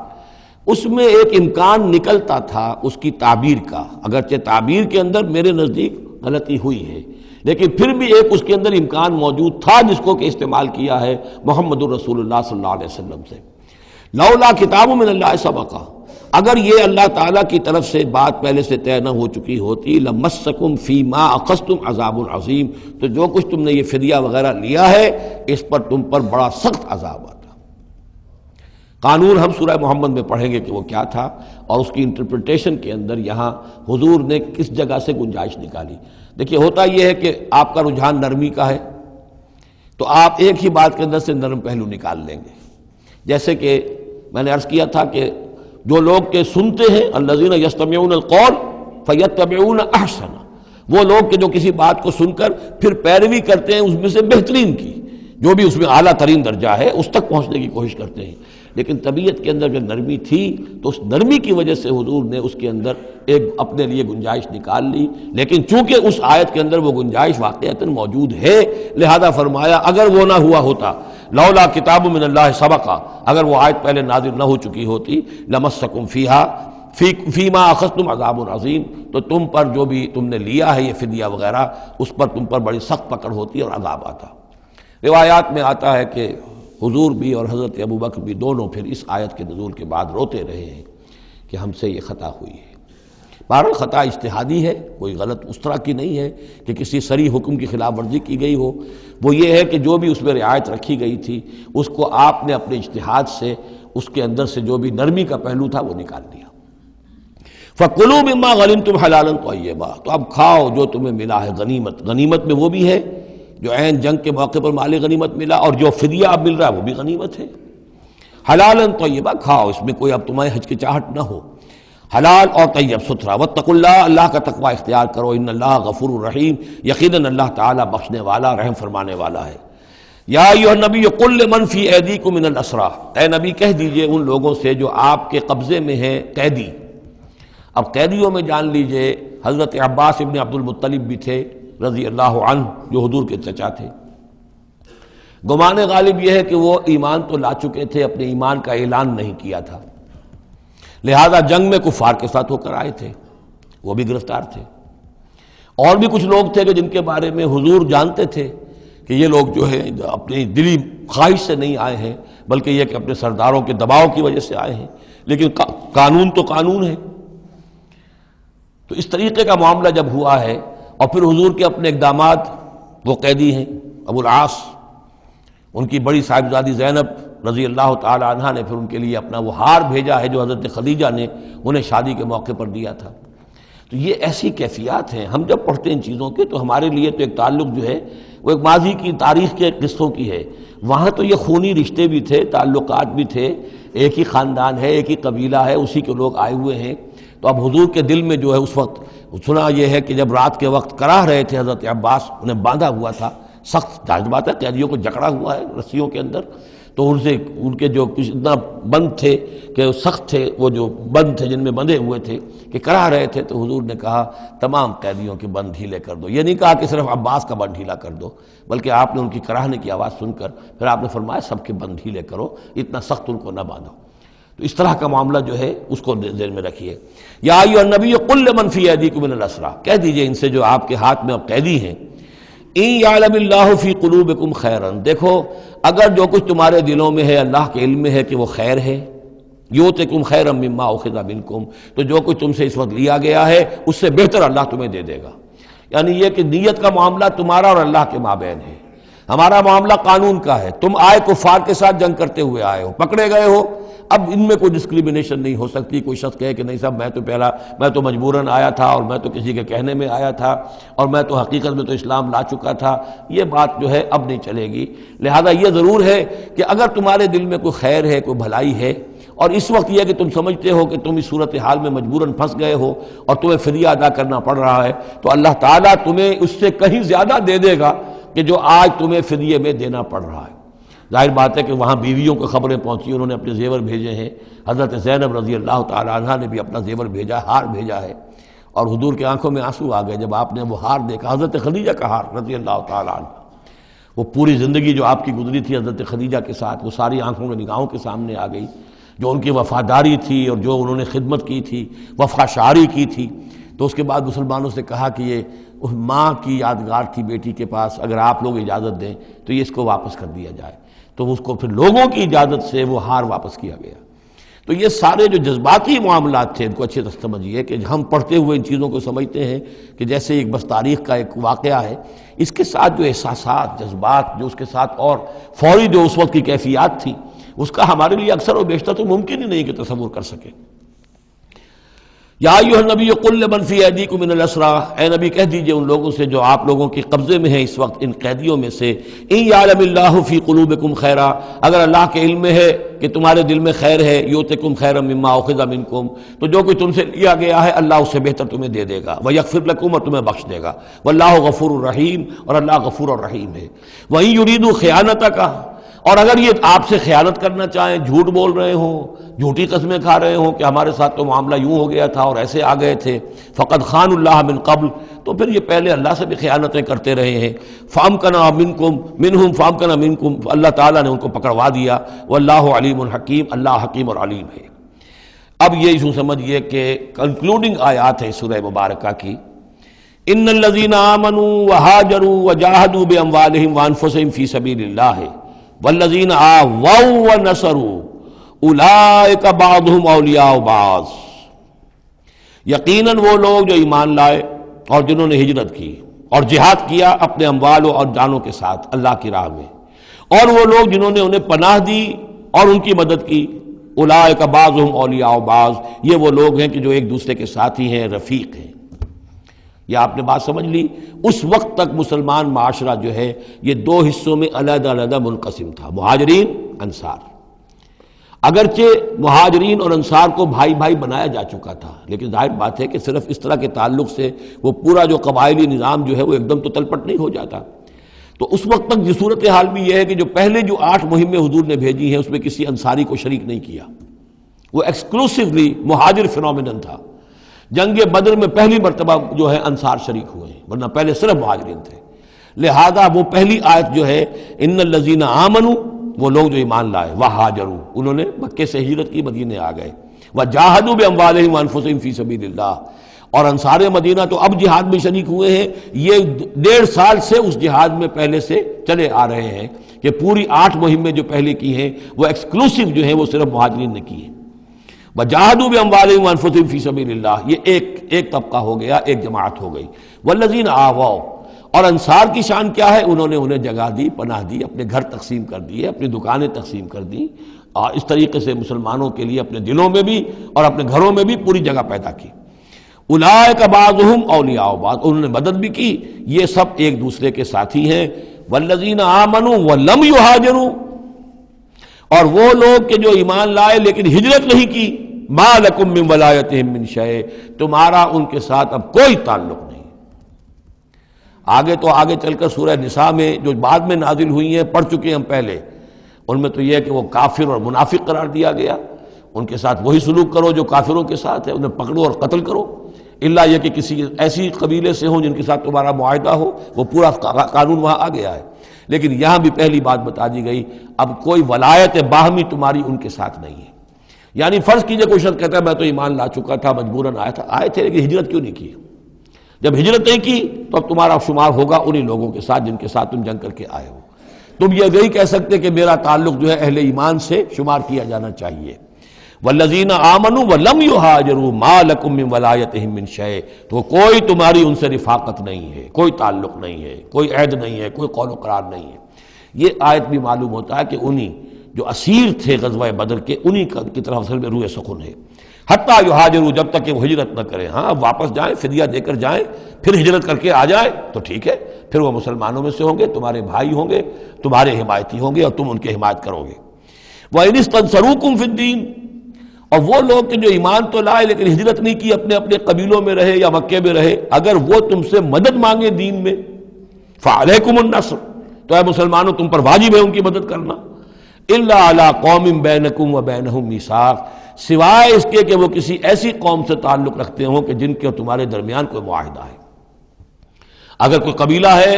اس میں ایک امکان نکلتا تھا اس کی تعبیر کا، اگرچہ تعبیر کے اندر میرے نزدیک غلطی ہوئی ہے، لیکن پھر بھی ایک اس کے اندر امکان موجود تھا جس کو کہ استعمال کیا ہے محمد الرسول اللہ صلی اللہ علیہ وسلم سے۔ لولا کتاب من اللہ سبقہ، اگر یہ اللہ تعالیٰ کی طرف سے بات پہلے سے طے نہ ہو چکی ہوتی، لمسکم فیما اخذتم عذاب عظیم، تو جو کچھ تم نے یہ فدیہ وغیرہ لیا ہے اس پر تم پر بڑا سخت عذاب آتا۔ قانون ہم سورہ محمد میں پڑھیں گے کہ وہ کیا تھا، اور اس کی انٹرپریٹیشن کے اندر یہاں حضور نے کس جگہ سے گنجائش نکالی۔ دیکھیے ہوتا یہ ہے کہ آپ کا رجحان نرمی کا ہے تو آپ ایک ہی بات کے اندر سے نرم پہلو نکال لیں گے، جیسے کہ میں نے عرض کیا تھا کہ جو لوگ کے سنتے ہیں الذین یستمعون القول فیتبعون احسن، وہ لوگ کہ جو کسی بات کو سن کر پھر پیروی کرتے ہیں اس میں سے بہترین کی، جو بھی اس میں اعلیٰ ترین درجہ ہے اس تک پہنچنے کی کوشش کرتے ہیں۔ لیکن طبیعت کے اندر جو نرمی تھی تو اس نرمی کی وجہ سے حضور نے اس کے اندر ایک اپنے لیے گنجائش نکال لی، لیکن چونکہ اس آیت کے اندر وہ گنجائش واقعتاً موجود ہے، لہذا فرمایا اگر وہ نہ ہوا ہوتا، لولا کتاب من اللہ سبقہ، اگر وہ آیت پہلے نازل نہ ہو چکی ہوتی، لمسکم فیما اخذتم عذاب عظیم، تو تم پر جو بھی تم نے لیا ہے یہ فدیہ وغیرہ، اس پر تم پر بڑی سخت پکڑ ہوتی اور عذاب آتا۔ روایات میں آتا ہے کہ حضور بھی اور حضرت ابو بکر بھی دونوں پھر اس آیت کے نزول کے بعد روتے رہے ہیں کہ ہم سے یہ خطا ہوئی ہے۔ بہرحال خطا اجتہادی ہے، کوئی غلط اس طرح کی نہیں ہے کہ کسی صریح حکم کی خلاف ورزی کی گئی ہو، وہ یہ ہے کہ جو بھی اس میں رعایت رکھی گئی تھی اس کو آپ نے اپنے اجتہاد سے اس کے اندر سے جو بھی نرمی کا پہلو تھا وہ نکال دیا۔ فَكُلُوا مِمَّا غَنِمْتُمْ حَلَالًا طَيِّبًا، تو اب کھاؤ جو تمہیں ملا ہے غنیمت۔ غنیمت میں وہ بھی ہے جو عین جنگ کے موقع پر مال غنیمت ملا، اور جو فدیہ اب مل رہا ہے وہ بھی غنیمت ہے۔ حلالا طیبا، کھاؤ، اس میں کوئی اب تمہیں ہچکچاہٹ نہ ہو، حلال اور طیب ستھرا۔ واتقوا اللہ، اللہ کا تقوی اختیار کرو، ان اللہ غفور الرحیم، یقیناً اللہ تعالیٰ بخشنے والا رحم فرمانے والا ہے۔ یا ایھا النبی قل لمن فی ایدیکم من الاسریٰ، اے نبی کہہ دیجئے ان لوگوں سے جو آپ کے قبضے میں ہیں قیدی۔ اب قیدیوں میں جان لیجئے حضرت عباس ابن عبد المطلب بھی تھے رضی اللہ عنہ، جو حضور کے چچا تھے۔ گمان غالب یہ ہے کہ وہ ایمان تو لا چکے تھے، اپنے ایمان کا اعلان نہیں کیا تھا، لہذا جنگ میں کفار کے ساتھ ہو کر آئے تھے، وہ بھی گرفتار تھے۔ اور بھی کچھ لوگ تھے کہ جن کے بارے میں حضور جانتے تھے کہ یہ لوگ جو ہے اپنی دلی خواہش سے نہیں آئے ہیں، بلکہ یہ کہ اپنے سرداروں کے دباؤ کی وجہ سے آئے ہیں، لیکن قانون تو قانون ہے۔ تو اس طریقے کا معاملہ جب ہوا ہے، اور پھر حضور کے اپنے اقدامات، وہ قیدی ہیں ابو العاص، ان کی بڑی صاحبزادی زینب رضی اللہ تعالی عنہ نے پھر ان کے لیے اپنا وہ ہار بھیجا ہے جو حضرت خدیجہ نے انہیں شادی کے موقع پر دیا تھا۔ تو یہ ایسی کیفیات ہیں، ہم جب پڑھتے ہیں ان چیزوں کے تو ہمارے لیے تو ایک تعلق جو ہے وہ ایک ماضی کی تاریخ کے قصوں کی ہے، وہاں تو یہ خونی رشتے بھی تھے، تعلقات بھی تھے، ایک ہی خاندان ہے، ایک ہی قبیلہ ہے، اسی کے لوگ آئے ہوئے ہیں۔ تو اب حضور کے دل میں جو ہے اس وقت سنا یہ ہے کہ جب رات کے وقت کراہ رہے تھے حضرت عباس، انہیں باندھا ہوا تھا، سخت ظاہر بات ہے قیدیوں کو جکڑا ہوا ہے رسیوں کے اندر، تو ان کے جو کچھ اتنا بند تھے کہ سخت تھے، وہ جو بند تھے جن میں بندھے ہوئے تھے کہ کراہ رہے تھے، تو حضور نے کہا تمام قیدیوں کے بند ڈھیلے کر دو۔ یہ نہیں کہا کہ صرف عباس کا بند ڈھیلا کر دو، بلکہ آپ نے ان کی کراہنے کی آواز سن کر پھر آپ نے فرمایا سب کے بند ڈھیلے کرو، اتنا سخت ان کو نہ باندھو۔ تو اس طرح کا معاملہ جو ہے اس کو ذہن میں رکھیے۔ یا ایھا النبی قل لمن فی ایدیکم من الاسریٰ، کہہ دیجئے ان سے جو آپ کے ہاتھ میں اب قیدی ہیں، ان یعلم اللہ فی قلوبکم خیرا، دیکھو اگر جو کچھ تمہارے دلوں میں ہے اللہ کے علم میں ہے کہ وہ خیر ہے، یؤتکم خیرا مما اخذ منکم، تو جو کچھ تم سے اس وقت لیا گیا ہے اس سے بہتر اللہ تمہیں دے دے گا۔ یعنی یہ کہ نیت کا معاملہ تمہارا اور اللہ کے مابین ہے، ہمارا معاملہ قانون کا ہے۔ تم آئے کفار کے ساتھ جنگ کرتے ہوئے آئے ہو، پکڑے گئے ہو، اب ان میں کوئی ڈسکریمنیشن نہیں ہو سکتی، کوئی شخص کہے کہ نہیں صاحب میں تو مجبوراً آیا تھا، اور میں تو کسی کے کہنے میں آیا تھا، اور میں تو حقیقت میں تو اسلام لا چکا تھا، یہ بات جو ہے اب نہیں چلے گی۔ لہذا یہ ضرور ہے کہ اگر تمہارے دل میں کوئی خیر ہے، کوئی بھلائی ہے، اور اس وقت یہ کہ تم سمجھتے ہو کہ تم اس صورتحال میں مجبوراً پھنس گئے ہو اور تمہیں فدیہ ادا کرنا پڑ رہا ہے، تو اللہ تعالیٰ تمہیں اس سے کہیں زیادہ دے دے گا کہ جو آج تمہیں فدیے میں دینا پڑ رہا ہے۔ ظاہر بات ہے کہ وہاں بیویوں کو خبریں پہنچی، انہوں نے اپنے زیور بھیجے ہیں، حضرت زینب رضی اللہ تعالی عنہ نے بھی اپنا زیور بھیجا، ہار بھیجا ہے، اور حضور کے آنکھوں میں آنسو آ گئے جب آپ نے وہ ہار دیکھا، حضرت خدیجہ کا ہار رضی اللہ تعالی عنہ۔ وہ پوری زندگی جو آپ کی گزری تھی حضرت خدیجہ کے ساتھ، وہ ساری آنکھوں میں نگاہوں کے سامنے آ گئی، جو ان کی وفاداری تھی اور جو انہوں نے خدمت کی تھی، وفا شعاری کی تھی۔ تو اس کے بعد مسلمانوں سے کہا کہ یہ ماں کی یادگار تھی بیٹی کے پاس، اگر آپ لوگ اجازت دیں تو یہ اس کو واپس کر دیا جائے، تو اس کو پھر لوگوں کی اجازت سے وہ ہار واپس کیا گیا۔ تو یہ سارے جو جذباتی معاملات تھے ان کو اچھے سے سمجھیے کہ ہم پڑھتے ہوئے ان چیزوں کو سمجھتے ہیں کہ جیسے ایک بس تاریخ کا ایک واقعہ ہے، اس کے ساتھ جو احساسات، جذبات، جو اس کے ساتھ اور فوری جو اس وقت کی کیفیات تھی، اس کا ہمارے لیے اکثر و بیشتر تو ممکن ہی نہیں کہ تصور کر سکے۔ یا ایھا النبی قل لمن فی ایدیکم من الاسریٰ، اے نبی کہہ دیجئے ان لوگوں سے جو آپ لوگوں کے قبضے میں ہیں اس وقت ان قیدیوں میں سے، ان یعلم اللہ فی قلوبکم خیرا، اگر اللہ کے علم میں ہے کہ تمہارے دل میں خیر ہے، یؤتکم خیرا مما اخذ منکم، تو جو کچھ تم سے لیا گیا ہے اللہ اس سے بہتر تمہیں دے دے گا، ویغفر لکم، اور تمہیں بخش دے گا، واللہ غفور الرحیم، اور اللہ غفور الرحیم ہے۔ وَإِن يُرِيدُوا خِيَانَتَكَ، اور اگر یہ آپ سے خیانت کرنا چاہیں، جھوٹ بول رہے ہوں، جھوٹی قسمیں کھا رہے ہوں کہ ہمارے ساتھ تو معاملہ یوں ہو گیا تھا اور ایسے آ گئے تھے، فقد خان اللہ من قبل، تو پھر یہ پہلے اللہ سے بھی خیانتیں کرتے رہے ہیں، فامکنا منہم فامکنا منکم، اللہ تعالیٰ نے ان کو پکڑوا دیا، واللہ علیم الحکیم، اللہ حکیم اور علیم ہے۔ اب یہ یوں سمجھیے کہ کنکلوڈنگ آیات ہے سورہ مبارکہ کی، ان الذین آمنوا وہاجروا وجاہدوا باموالہم وانفسہم فی سبیل اللہ والذین آووا ونصروا اولئک بعضهم اولیاء بعض، یقیناً وہ لوگ جو ایمان لائے اور جنہوں نے ہجرت کی اور جہاد کیا اپنے اموالوں اور جانوں کے ساتھ اللہ کی راہ میں، اور وہ لوگ جنہوں نے انہیں پناہ دی اور ان کی مدد کی، اولئک بعضهم اولیاء بعض، یہ وہ لوگ ہیں کہ جو ایک دوسرے کے ساتھی ہیں، رفیق ہیں۔ یہ آپ نے بات سمجھ لی۔ اس وقت تک مسلمان معاشرہ جو ہے یہ دو حصوں میں علیحدہ علیحدہ منقسم تھا، مہاجرین، انصار۔ اگرچہ مہاجرین اور انصار کو بھائی بھائی بنایا جا چکا تھا، لیکن ظاہر بات ہے کہ صرف اس طرح کے تعلق سے وہ پورا جو قبائلی نظام جو ہے وہ ایک دم تو تلپٹ نہیں ہو جاتا۔ تو اس وقت تک یہ صورتحال بھی یہ ہے کہ جو پہلے جو 8 مہمیں حضور نے بھیجی ہیں اس میں کسی انصاری کو شریک نہیں کیا، وہ ایکسکلوسیولی مہاجر فینومینن تھا۔ جنگ بدر میں پہلی مرتبہ جو ہے انصار شریک ہوئے ہیں، ورنہ پہلے صرف مہاجرین تھے۔ لہذا وہ پہلی آیت جو ہے ان الذین آمنوا، وہ لوگ جو ایمان لائے، وہاجروا، انہوں نے مکے سے ہجرت کی، مدینے آ گئے، وجاہدوا باموالہم وانفسہم فی سبیل اللہ، اور انصار مدینہ تو اب جہاد میں شریک ہوئے ہیں، یہ 1.5 سال سے اس جہاد میں پہلے سے چلے آ رہے ہیں کہ پوری 8 مہمیں جو پہلے کی ہیں وہ ایکسکلوسیو جو ہیں وہ صرف مہاجرین نے کی ہیں۔ وجاہدوا باموالہم وانفسہم فی سبیل اللہ، یہ ایک طبقہ ہو گیا، ایک جماعت ہو گئی۔ والذین آووا، اور انصار کی شان کیا ہے؟ انہوں نے انہیں جگہ دی، پناہ دی، اپنے گھر تقسیم کر دیے، اپنی دکانیں تقسیم کر دی، اور اس طریقے سے مسلمانوں کے لیے اپنے دلوں میں بھی اور اپنے گھروں میں بھی پوری جگہ پیدا کی۔ اولئک بعضهم اولیاء بعض، انہوں نے مدد بھی کی، یہ سب ایک دوسرے کے ساتھی ہیں۔ والذین آمنوا ولم یہاجروا، اور وہ لوگ کہ جو ایمان لائے لیکن ہجرت نہیں کی، ما لکم من ولایتہم من شیء، تمہارا ان کے ساتھ اب کوئی تعلق نہیں۔ آگے چل کر سورہ نساء میں جو بعد میں نازل ہوئی ہیں، پڑھ چکے ہیں ہم پہلے، ان میں تو یہ ہے کہ وہ کافر اور منافق قرار دیا گیا، ان کے ساتھ وہی سلوک کرو جو کافروں کے ساتھ ہے، انہیں پکڑو اور قتل کرو، الا یہ کہ کسی ایسی قبیلے سے ہوں جن کے ساتھ تمہارا معاہدہ ہو، وہ پورا قانون وہاں آ گیا ہے۔ لیکن یہاں بھی پہلی بات بتا دی گئی، اب کوئی ولایت باہمی تمہاری ان کے ساتھ نہیں ہے۔ یعنی فرض کیجئے کوئی شخص کہتا ہے میں تو ایمان لا چکا تھا، مجبوراً آئے تھے لیکن ہجرت کیوں نہیں کی؟ جب ہجرت نہیں کی تو اب تمہارا شمار ہوگا انہی لوگوں کے ساتھ جن کے ساتھ تم جنگ کر کے آئے ہو۔ تم یہ نہیں کہہ سکتے کہ میرا تعلق جو ہے اہل ایمان سے شمار کیا جانا چاہیے۔ والذین آمنوا ولم یہاجروا ما لکم من ولایتہم من شیء، تو کوئی تمہاری ان سے رفاقت نہیں ہے، کوئی تعلق نہیں ہے، کوئی عہد نہیں ہے، کوئی قول و قرار نہیں ہے۔ یہ آیت بھی معلوم ہوتا ہے کہ انہی جو اسیر تھے غزوہ بدر کے، انہی کی طرف اصل میں روح سخن ہے۔ حتیٰ یہاجروا، جب تک کہ وہ ہجرت نہ کریں، ہاں واپس جائیں، فدیہ دے کر جائیں، پھر ہجرت کر کے آ جائیں تو ٹھیک ہے، پھر وہ مسلمانوں میں سے ہوں گے، تمہارے بھائی ہوں گے، تمہارے حمایتی ہوں گے اور تم ان کی حمایت کرو گے۔ وَإِنِ اسْتَنصَرُوكُمْ فِي الدِّينِ، اور وہ لوگ کہ جو ایمان تو لائے لیکن ہجرت نہیں کی، اپنے اپنے قبیلوں میں رہے یا مکے میں رہے، اگر وہ تم سے مدد مانگے دین میں، فَعَلَيْكُمُ النَّصْرُ، تو اے مسلمانوں تم پر واجب ہے ان کی مدد کرنا۔ إِلَّا عَلَىٰ قَوْمٍ بَيْنَكُمْ وَبَيْنَهُمْ مِيثَاقٌ، سوائے اس کے کہ وہ کسی ایسی قوم سے تعلق رکھتے ہوں کہ جن کے تمہارے درمیان کوئی معاہدہ ہے۔ اگر کوئی قبیلہ ہے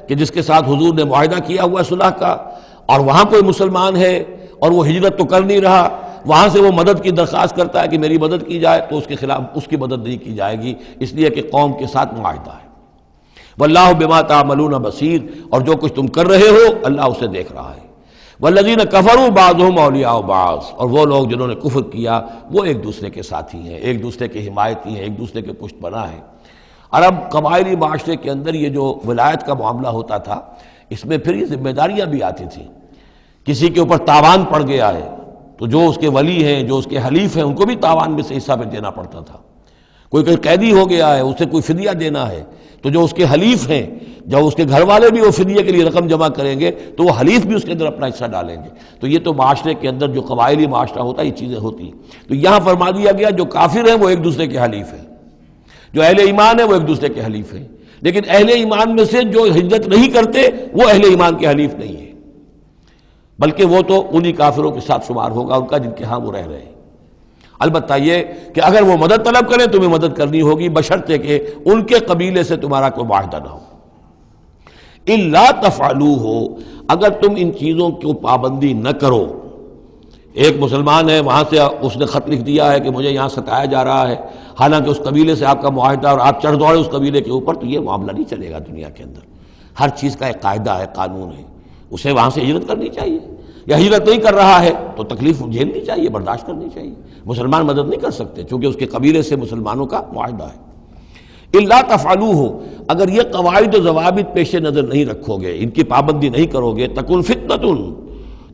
کہ جس کے ساتھ حضور نے معاہدہ کیا ہوا ہے صلح کا، اور وہاں کوئی مسلمان ہے اور وہ ہجرت تو کر نہیں رہا، وہاں سے وہ مدد کی درخواست کرتا ہے کہ میری مدد کی جائے، تو اس کے خلاف اس کی مدد نہیں کی جائے گی، اس لیے کہ قوم کے ساتھ معاہدہ ہے۔ واللہ بما تعملون بصیر، اور جو کچھ تم کر رہے ہو اللہ اسے دیکھ رہا ہے۔ والذین کفروا بعضهم اولیاء بعض، اور وہ لوگ جنہوں نے کفر کیا وہ ایک دوسرے کے ساتھی ہیں، ایک دوسرے کے حمایتی ہیں، ایک دوسرے کے پشت پناہ ہیں۔ عرب قبائلی معاشرے کے اندر یہ جو ولایت کا معاملہ ہوتا تھا، اس میں پھر یہ ذمہ داریاں بھی آتی تھیں۔ کسی کے اوپر تاوان پڑ گیا ہے تو جو اس کے ولی ہیں، جو اس کے حلیف ہیں، ان کو بھی تاوان میں سے حصہ پہ دینا پڑتا تھا۔ کوئی قیدی ہو گیا ہے، اسے کوئی فدیہ دینا ہے تو جو اس کے حلیف ہیں، جب اس کے گھر والے بھی وہ فدیے کے لیے رقم جمع کریں گے تو وہ حلیف بھی اس کے اندر اپنا حصہ ڈالیں گے۔ تو یہ تو معاشرے کے اندر جو قبائلی معاشرہ ہوتا ہے یہ چیزیں ہوتی ہیں۔ تو یہاں فرما دیا گیا جو کافر ہیں وہ ایک دوسرے کے حلیف ہیں، جو اہل ایمان ہیں وہ ایک دوسرے کے حلیف ہیں، لیکن اہل ایمان میں سے جو ہجرت نہیں کرتے وہ اہل ایمان کے حلیف نہیں ہیں، بلکہ وہ تو انہی کافروں کے ساتھ شمار ہوگا ان کا جن کے ہاں وہ رہ رہے ہیں۔ البتہ یہ کہ اگر وہ مدد طلب کریں تمہیں مدد کرنی ہوگی، بشرطے کہ ان کے قبیلے سے تمہارا کوئی معاہدہ نہ ہو۔ الا تفعلوہ، اگر تم ان چیزوں کی پابندی نہ کرو، ایک مسلمان ہے وہاں سے اس نے خط لکھ دیا ہے کہ مجھے یہاں ستایا جا رہا ہے، حالانکہ اس قبیلے سے آپ کا معاہدہ اور آپ چڑھ دوڑے اس قبیلے کے اوپر، تو یہ معاملہ نہیں چلے گا دنیا کے اندر۔ ہر چیز کا ایک قاعدہ ہے، قانون ہے، اسے وہاں سے ہجرت کرنی چاہیے، یا ہجرت نہیں کر رہا ہے تو تکلیف جھیلنی چاہیے، برداشت کرنی چاہیے۔ مسلمان مدد نہیں کر سکتے چونکہ اس کے قبیلے سے مسلمانوں کا معاہدہ ہے۔ الا تفعلوہ، اگر یہ قواعد و ضوابط پیش نظر نہیں رکھو گے، ان کی پابندی نہیں کرو گے، تکن فتنۃ،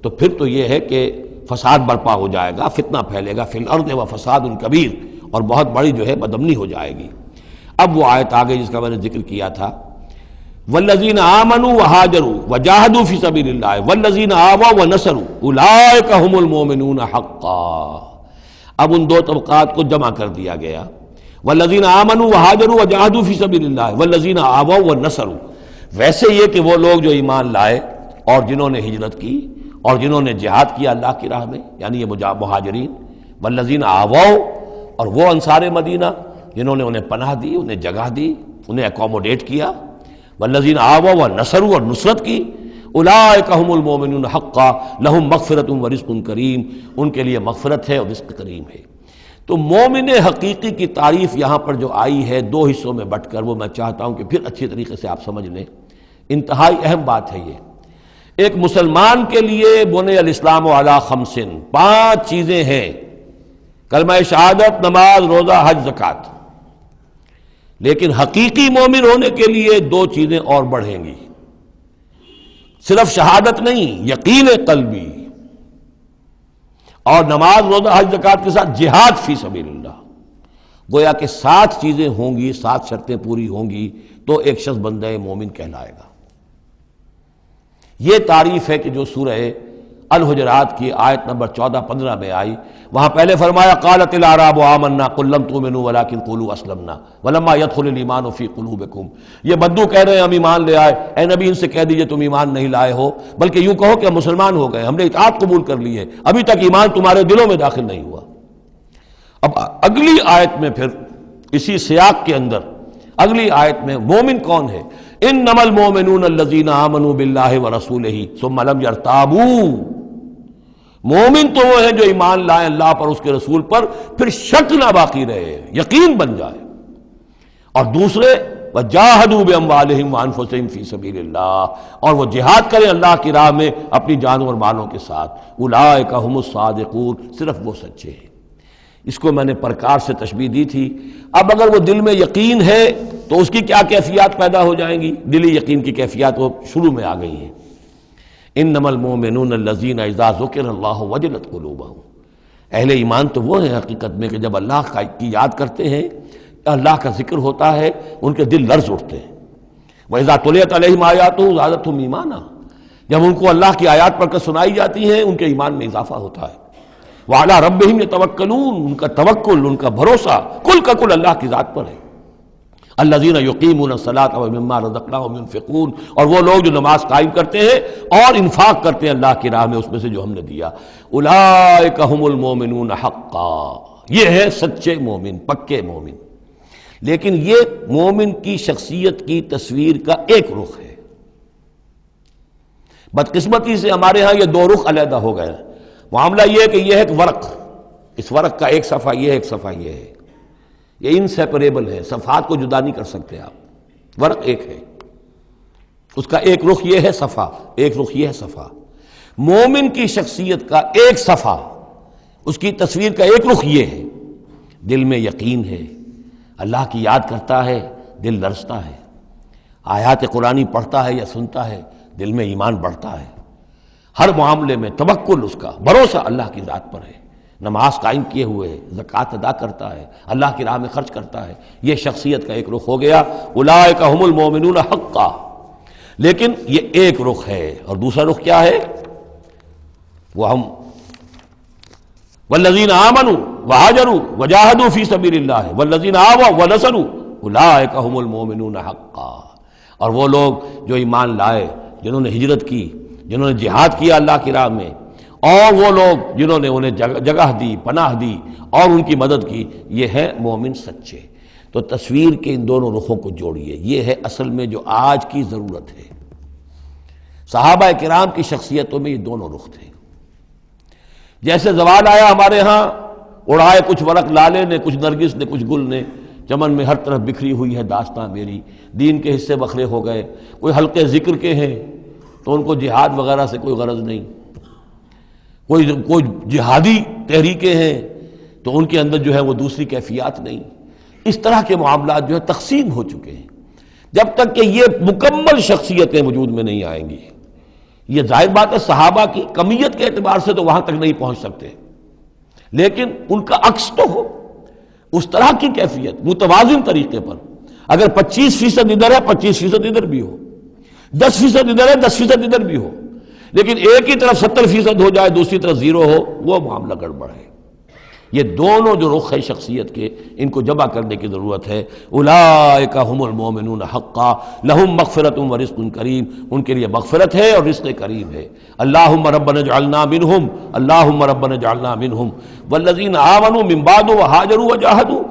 تو پھر تو یہ ہے کہ فساد برپا ہو جائے گا، فتنہ پھیلے گا، فی الارض و فساد کبیر، اور بہت بڑی جو ہے بدامنی ہو جائے گی۔ اب وہ آیت آگے جس کا میں نے ذکر کیا تھا، والذین آمنوا وہاجروا وجاہدوا فی سبیل اللہ والذین آووا ونصروا اولئک هم المؤمنون حقا۔ اب ان دو طبقات کو جمع کر دیا گیا، والذین آمنوا وہاجروا وجاہدوا فی سبیل اللہ والذین آووا ونصروا، ویسے یہ کہ وہ لوگ جو ایمان لائے اور جنہوں نے ہجرت کی اور جنہوں نے جہاد کیا اللہ کی راہ میں، یعنی یہ مہاجرین، والذین آووا، اور وہ انصار مدینہ جنہوں نے انہیں پناہ دی، انہیں جگہ دی، انہیں اکوموڈیٹ کیا، والذین آووا ونصروا، اور نصرت کی، اولئک هم المؤمنون حقا لهم مغفرۃ ورزق کریم، ان کے لیے مغفرت ہے اور رزق کریم ہے۔ تو مومن حقیقی کی تعریف یہاں پر جو آئی ہے دو حصوں میں بٹ کر، وہ میں چاہتا ہوں کہ پھر اچھی طریقے سے آپ سمجھ لیں، انتہائی اہم بات ہے یہ۔ ایک مسلمان کے لیے بنی الاسلام علی خمس، 5 چیزیں ہیں، کلمہ شہادت، نماز، روزہ، حج، زکوٰۃ۔ لیکن حقیقی مومن ہونے کے لیے دو چیزیں اور بڑھیں گی، صرف شہادت نہیں، یقین قلبی اور نماز روزہ حج زکوٰۃ کے ساتھ جہاد فی سبیل اللہ۔ گویا کہ 7 چیزیں ہوں گی، 7 شرطیں پوری ہوں گی تو ایک شخص بندہ مومن کہلائے گا۔ یہ تعریف ہے کہ جو سورہ الحجرات کی آیت نمبر 14-15 میں آئی، وہاں پہلے فرمایا قالت الاعراب آمنا قل لم تؤمنوا ولکن قولوا اسلمنا ولما يدخل الايمان في قلوبكم۔ یہ بدو کہہ رہے ہیں ہم ایمان لے آئے، اے نبی ان سے کہہ دیجئے تم ایمان نہیں لائے ہو، بلکہ یوں کہو کہ ہم مسلمان ہو گئے، ہم نے اطاعت قبول کر لی ہے، ابھی تک ایمان تمہارے دلوں میں داخل نہیں ہوا۔ اب اگلی آیت میں پھر اسی سیاق کے اندر اگلی آیت میں مومن کون ہے؟ انما المؤمنون الذين آمنوا بالله ورسوله ثم لم يرتابوا۔ مومن تو وہ ہیں جو ایمان لائیں اللہ پر، اس کے رسول پر، پھر شک نہ باقی رہے، یقین بن جائے۔ اور دوسرے وجاہدوا باموالہم وانفسہم فی سبیل اللہ، اور وہ جہاد کریں اللہ کی راہ میں اپنی جانوں اور مالوں کے ساتھ۔ اولئک ھم الصادقون، صرف وہ سچے ہیں۔ اس کو میں نے پرکار سے تشبیہ دی تھی۔ اب اگر وہ دل میں یقین ہے تو اس کی کیا کیفیات پیدا ہو جائیں گی؟ دلی یقین کی کیفیات وہ شروع میں آ گئی ہیں۔ انما المؤمنون الذین اذا ذکر اللہ وجلت قلوبہم، اہل ایمان تو وہ ہیں حقیقت میں کہ جب اللہ کی یاد کرتے ہیں، اللہ کا ذکر ہوتا ہے، ان کے دل لرز اٹھتے ہیں۔ وَإِذَا تُلِيَتْ عَلَيْهِمْ آيَاتُهُ زَادَتْهُمْ ایمانا، جب ان کو اللہ کی آیات پڑھ کر سنائی جاتی ہیں ان کے ایمان میں اضافہ ہوتا ہے۔ وَعَلَىٰ رَبِّهِمْ يَتَوَكَّلُونَ، ان کا توکل، ان کا بھروسہ کل کا کل اللہ کی ذات پر ہے۔ الذین یقیمون الصلاۃ ومما رزقناہم ينفقون، اور وہ لوگ جو نماز قائم کرتے ہیں اور انفاق کرتے ہیں اللہ کی راہ میں اس میں سے جو ہم نے دیا۔ اولئک ھم المؤمنون حقا، یہ ہے سچے مومن، پکے مومن۔ لیکن یہ مومن کی شخصیت کی تصویر کا ایک رخ ہے۔ بدقسمتی سے ہمارے ہاں یہ 2 رخ علیحدہ ہو گئے۔ معاملہ یہ ہے کہ یہ ہے ایک ورق، اس ورق کا ایک صفحہ یہ ہے، ایک صفحہ یہ ہے، یہ انسیپریبل ہے، صفحات کو جدا نہیں کر سکتے آپ۔ ورق ایک ہے، اس کا ایک رخ یہ ہے صفحہ، ایک رخ یہ ہے صفحہ۔ مومن کی شخصیت کا ایک صفحہ، اس کی تصویر کا ایک رخ یہ ہے، دل میں یقین ہے، اللہ کی یاد کرتا ہے، دل لرزتا ہے، آیات قرآنی پڑھتا ہے یا سنتا ہے، دل میں ایمان بڑھتا ہے، ہر معاملے میں توکل، اس کا بھروسہ اللہ کی ذات پر ہے، نماز قائم کیے ہوئے ہے، زکوٰۃ ادا کرتا ہے، اللہ کی راہ میں خرچ کرتا ہے۔ یہ شخصیت کا ایک رخ ہو گیا، اولئک ھم المؤمنون حقا۔ لیکن یہ ایک رخ ہے، اور دوسرا رخ کیا ہے؟ وہ ہم والذین آمنوا وہاجروا وجاہدوا فی سبیل اللہ والذین آووا ونصروا اولئک ھم المؤمنون حقا۔ اور وہ لوگ جو ایمان لائے، جنہوں نے ہجرت کی، جنہوں نے جہاد کیا اللہ کی راہ میں، اور وہ لوگ جنہوں نے انہیں جگہ دی، پناہ دی اور ان کی مدد کی، یہ ہے مومن سچے۔ تو تصویر کے ان دونوں رخوں کو جوڑیے، یہ ہے اصل میں جو آج کی ضرورت ہے۔ صحابہ کرام کی شخصیتوں میں یہ دونوں رخ تھے۔ جیسے زوال آیا ہمارے ہاں، اڑائے کچھ ورق لالے نے، کچھ نرگس نے، کچھ گل نے، چمن میں ہر طرف بکھری ہوئی ہے داستاں میری، دین کے حصے بکھرے ہو گئے، کوئی حلقے ذکر کے ہیں تو ان کو جہاد وغیرہ سے کوئی غرض نہیں، کوئی جہادی تحریکیں ہیں تو ان کے اندر جو ہے وہ دوسری کیفیات نہیں۔ اس طرح کے معاملات جو ہے تقسیم ہو چکے ہیں۔ جب تک کہ یہ مکمل شخصیتیں وجود میں نہیں آئیں گی، یہ ظاہر بات ہے صحابہ کی کمیت کے اعتبار سے تو وہاں تک نہیں پہنچ سکتے، لیکن ان کا عکس تو ہو، اس طرح کی کیفیت متوازن طریقے پر۔ اگر 25% ادھر ہے 25% ادھر بھی ہو، 10% ادھر ہے 10% ادھر بھی ہو، لیکن ایک ہی طرف 70% ہو جائے، دوسری طرف 0 ہو، وہ معاملہ گڑبڑ ہے۔ یہ دونوں جو رخ ہے شخصیت کے، ان کو جمع کرنے کی ضرورت ہے۔ اولئک ھم المؤمنون حقا لہم مغفرۃ ورزق کریم، ان کے لیے مغفرت ہے اور رزق کریم ہے۔ اللہم ربنا اجعلنا منہم، اللہم ربنا اجعلنا منہم والذین آمنوا من بعد وہاجروا وجاہدوا،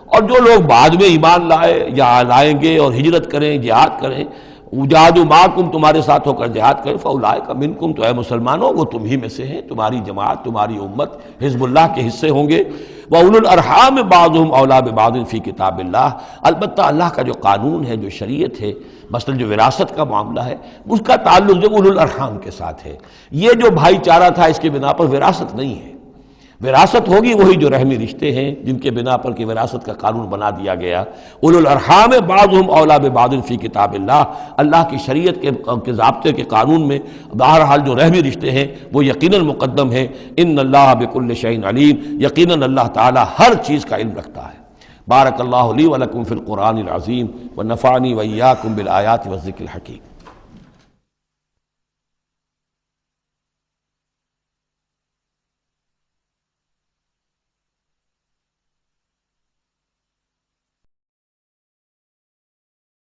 اور جو لوگ بعد میں ایمان لائے یا لائیں گے اور ہجرت کریں، جہاد کریں، وجاہدوا معکم، تمہارے ساتھ ہو کر جہاد کریں، فاولئک منکم، تو اے مسلمانوں وہ تم ہی میں سے ہیں، تمہاری جماعت، تمہاری امت حزب اللہ کے حصے ہوں گے۔ وَأُولُو الْأَرْحَامِ بَعْضُهُمْ أَوْلَىٰ بِبَعْضٍ فِي کتاب اللہ، البتہ اللہ کا جو قانون ہے، جو شریعت ہے، مثلا جو وراثت کا معاملہ ہے، اس کا تعلق جو اولو الارحام کے ساتھ ہے۔ یہ جو بھائی چارہ تھا اس کے بنا پر وراثت نہیں ہے، وراثت ہوگی وہی جو رحمی رشتے ہیں جن کے بنا پر کہ وراثت کا قانون بنا دیا گیا. اولو الارحام بعضهم اولی ببعض فی کتاب اللہ. اللہ کی شریعت کے ضابطے کے قانون میں بہرحال جو رحمی رشتے ہیں وہ یقیناً مقدم ہیں. ان اللہ بکل شیء علیم. یقیناً اللہ تعالی ہر چیز کا علم رکھتا ہے. بارک اللہ لی ولکم فی القرآن العظیم ونفعنی وإیاکم بالآیات والذکر الحکیم.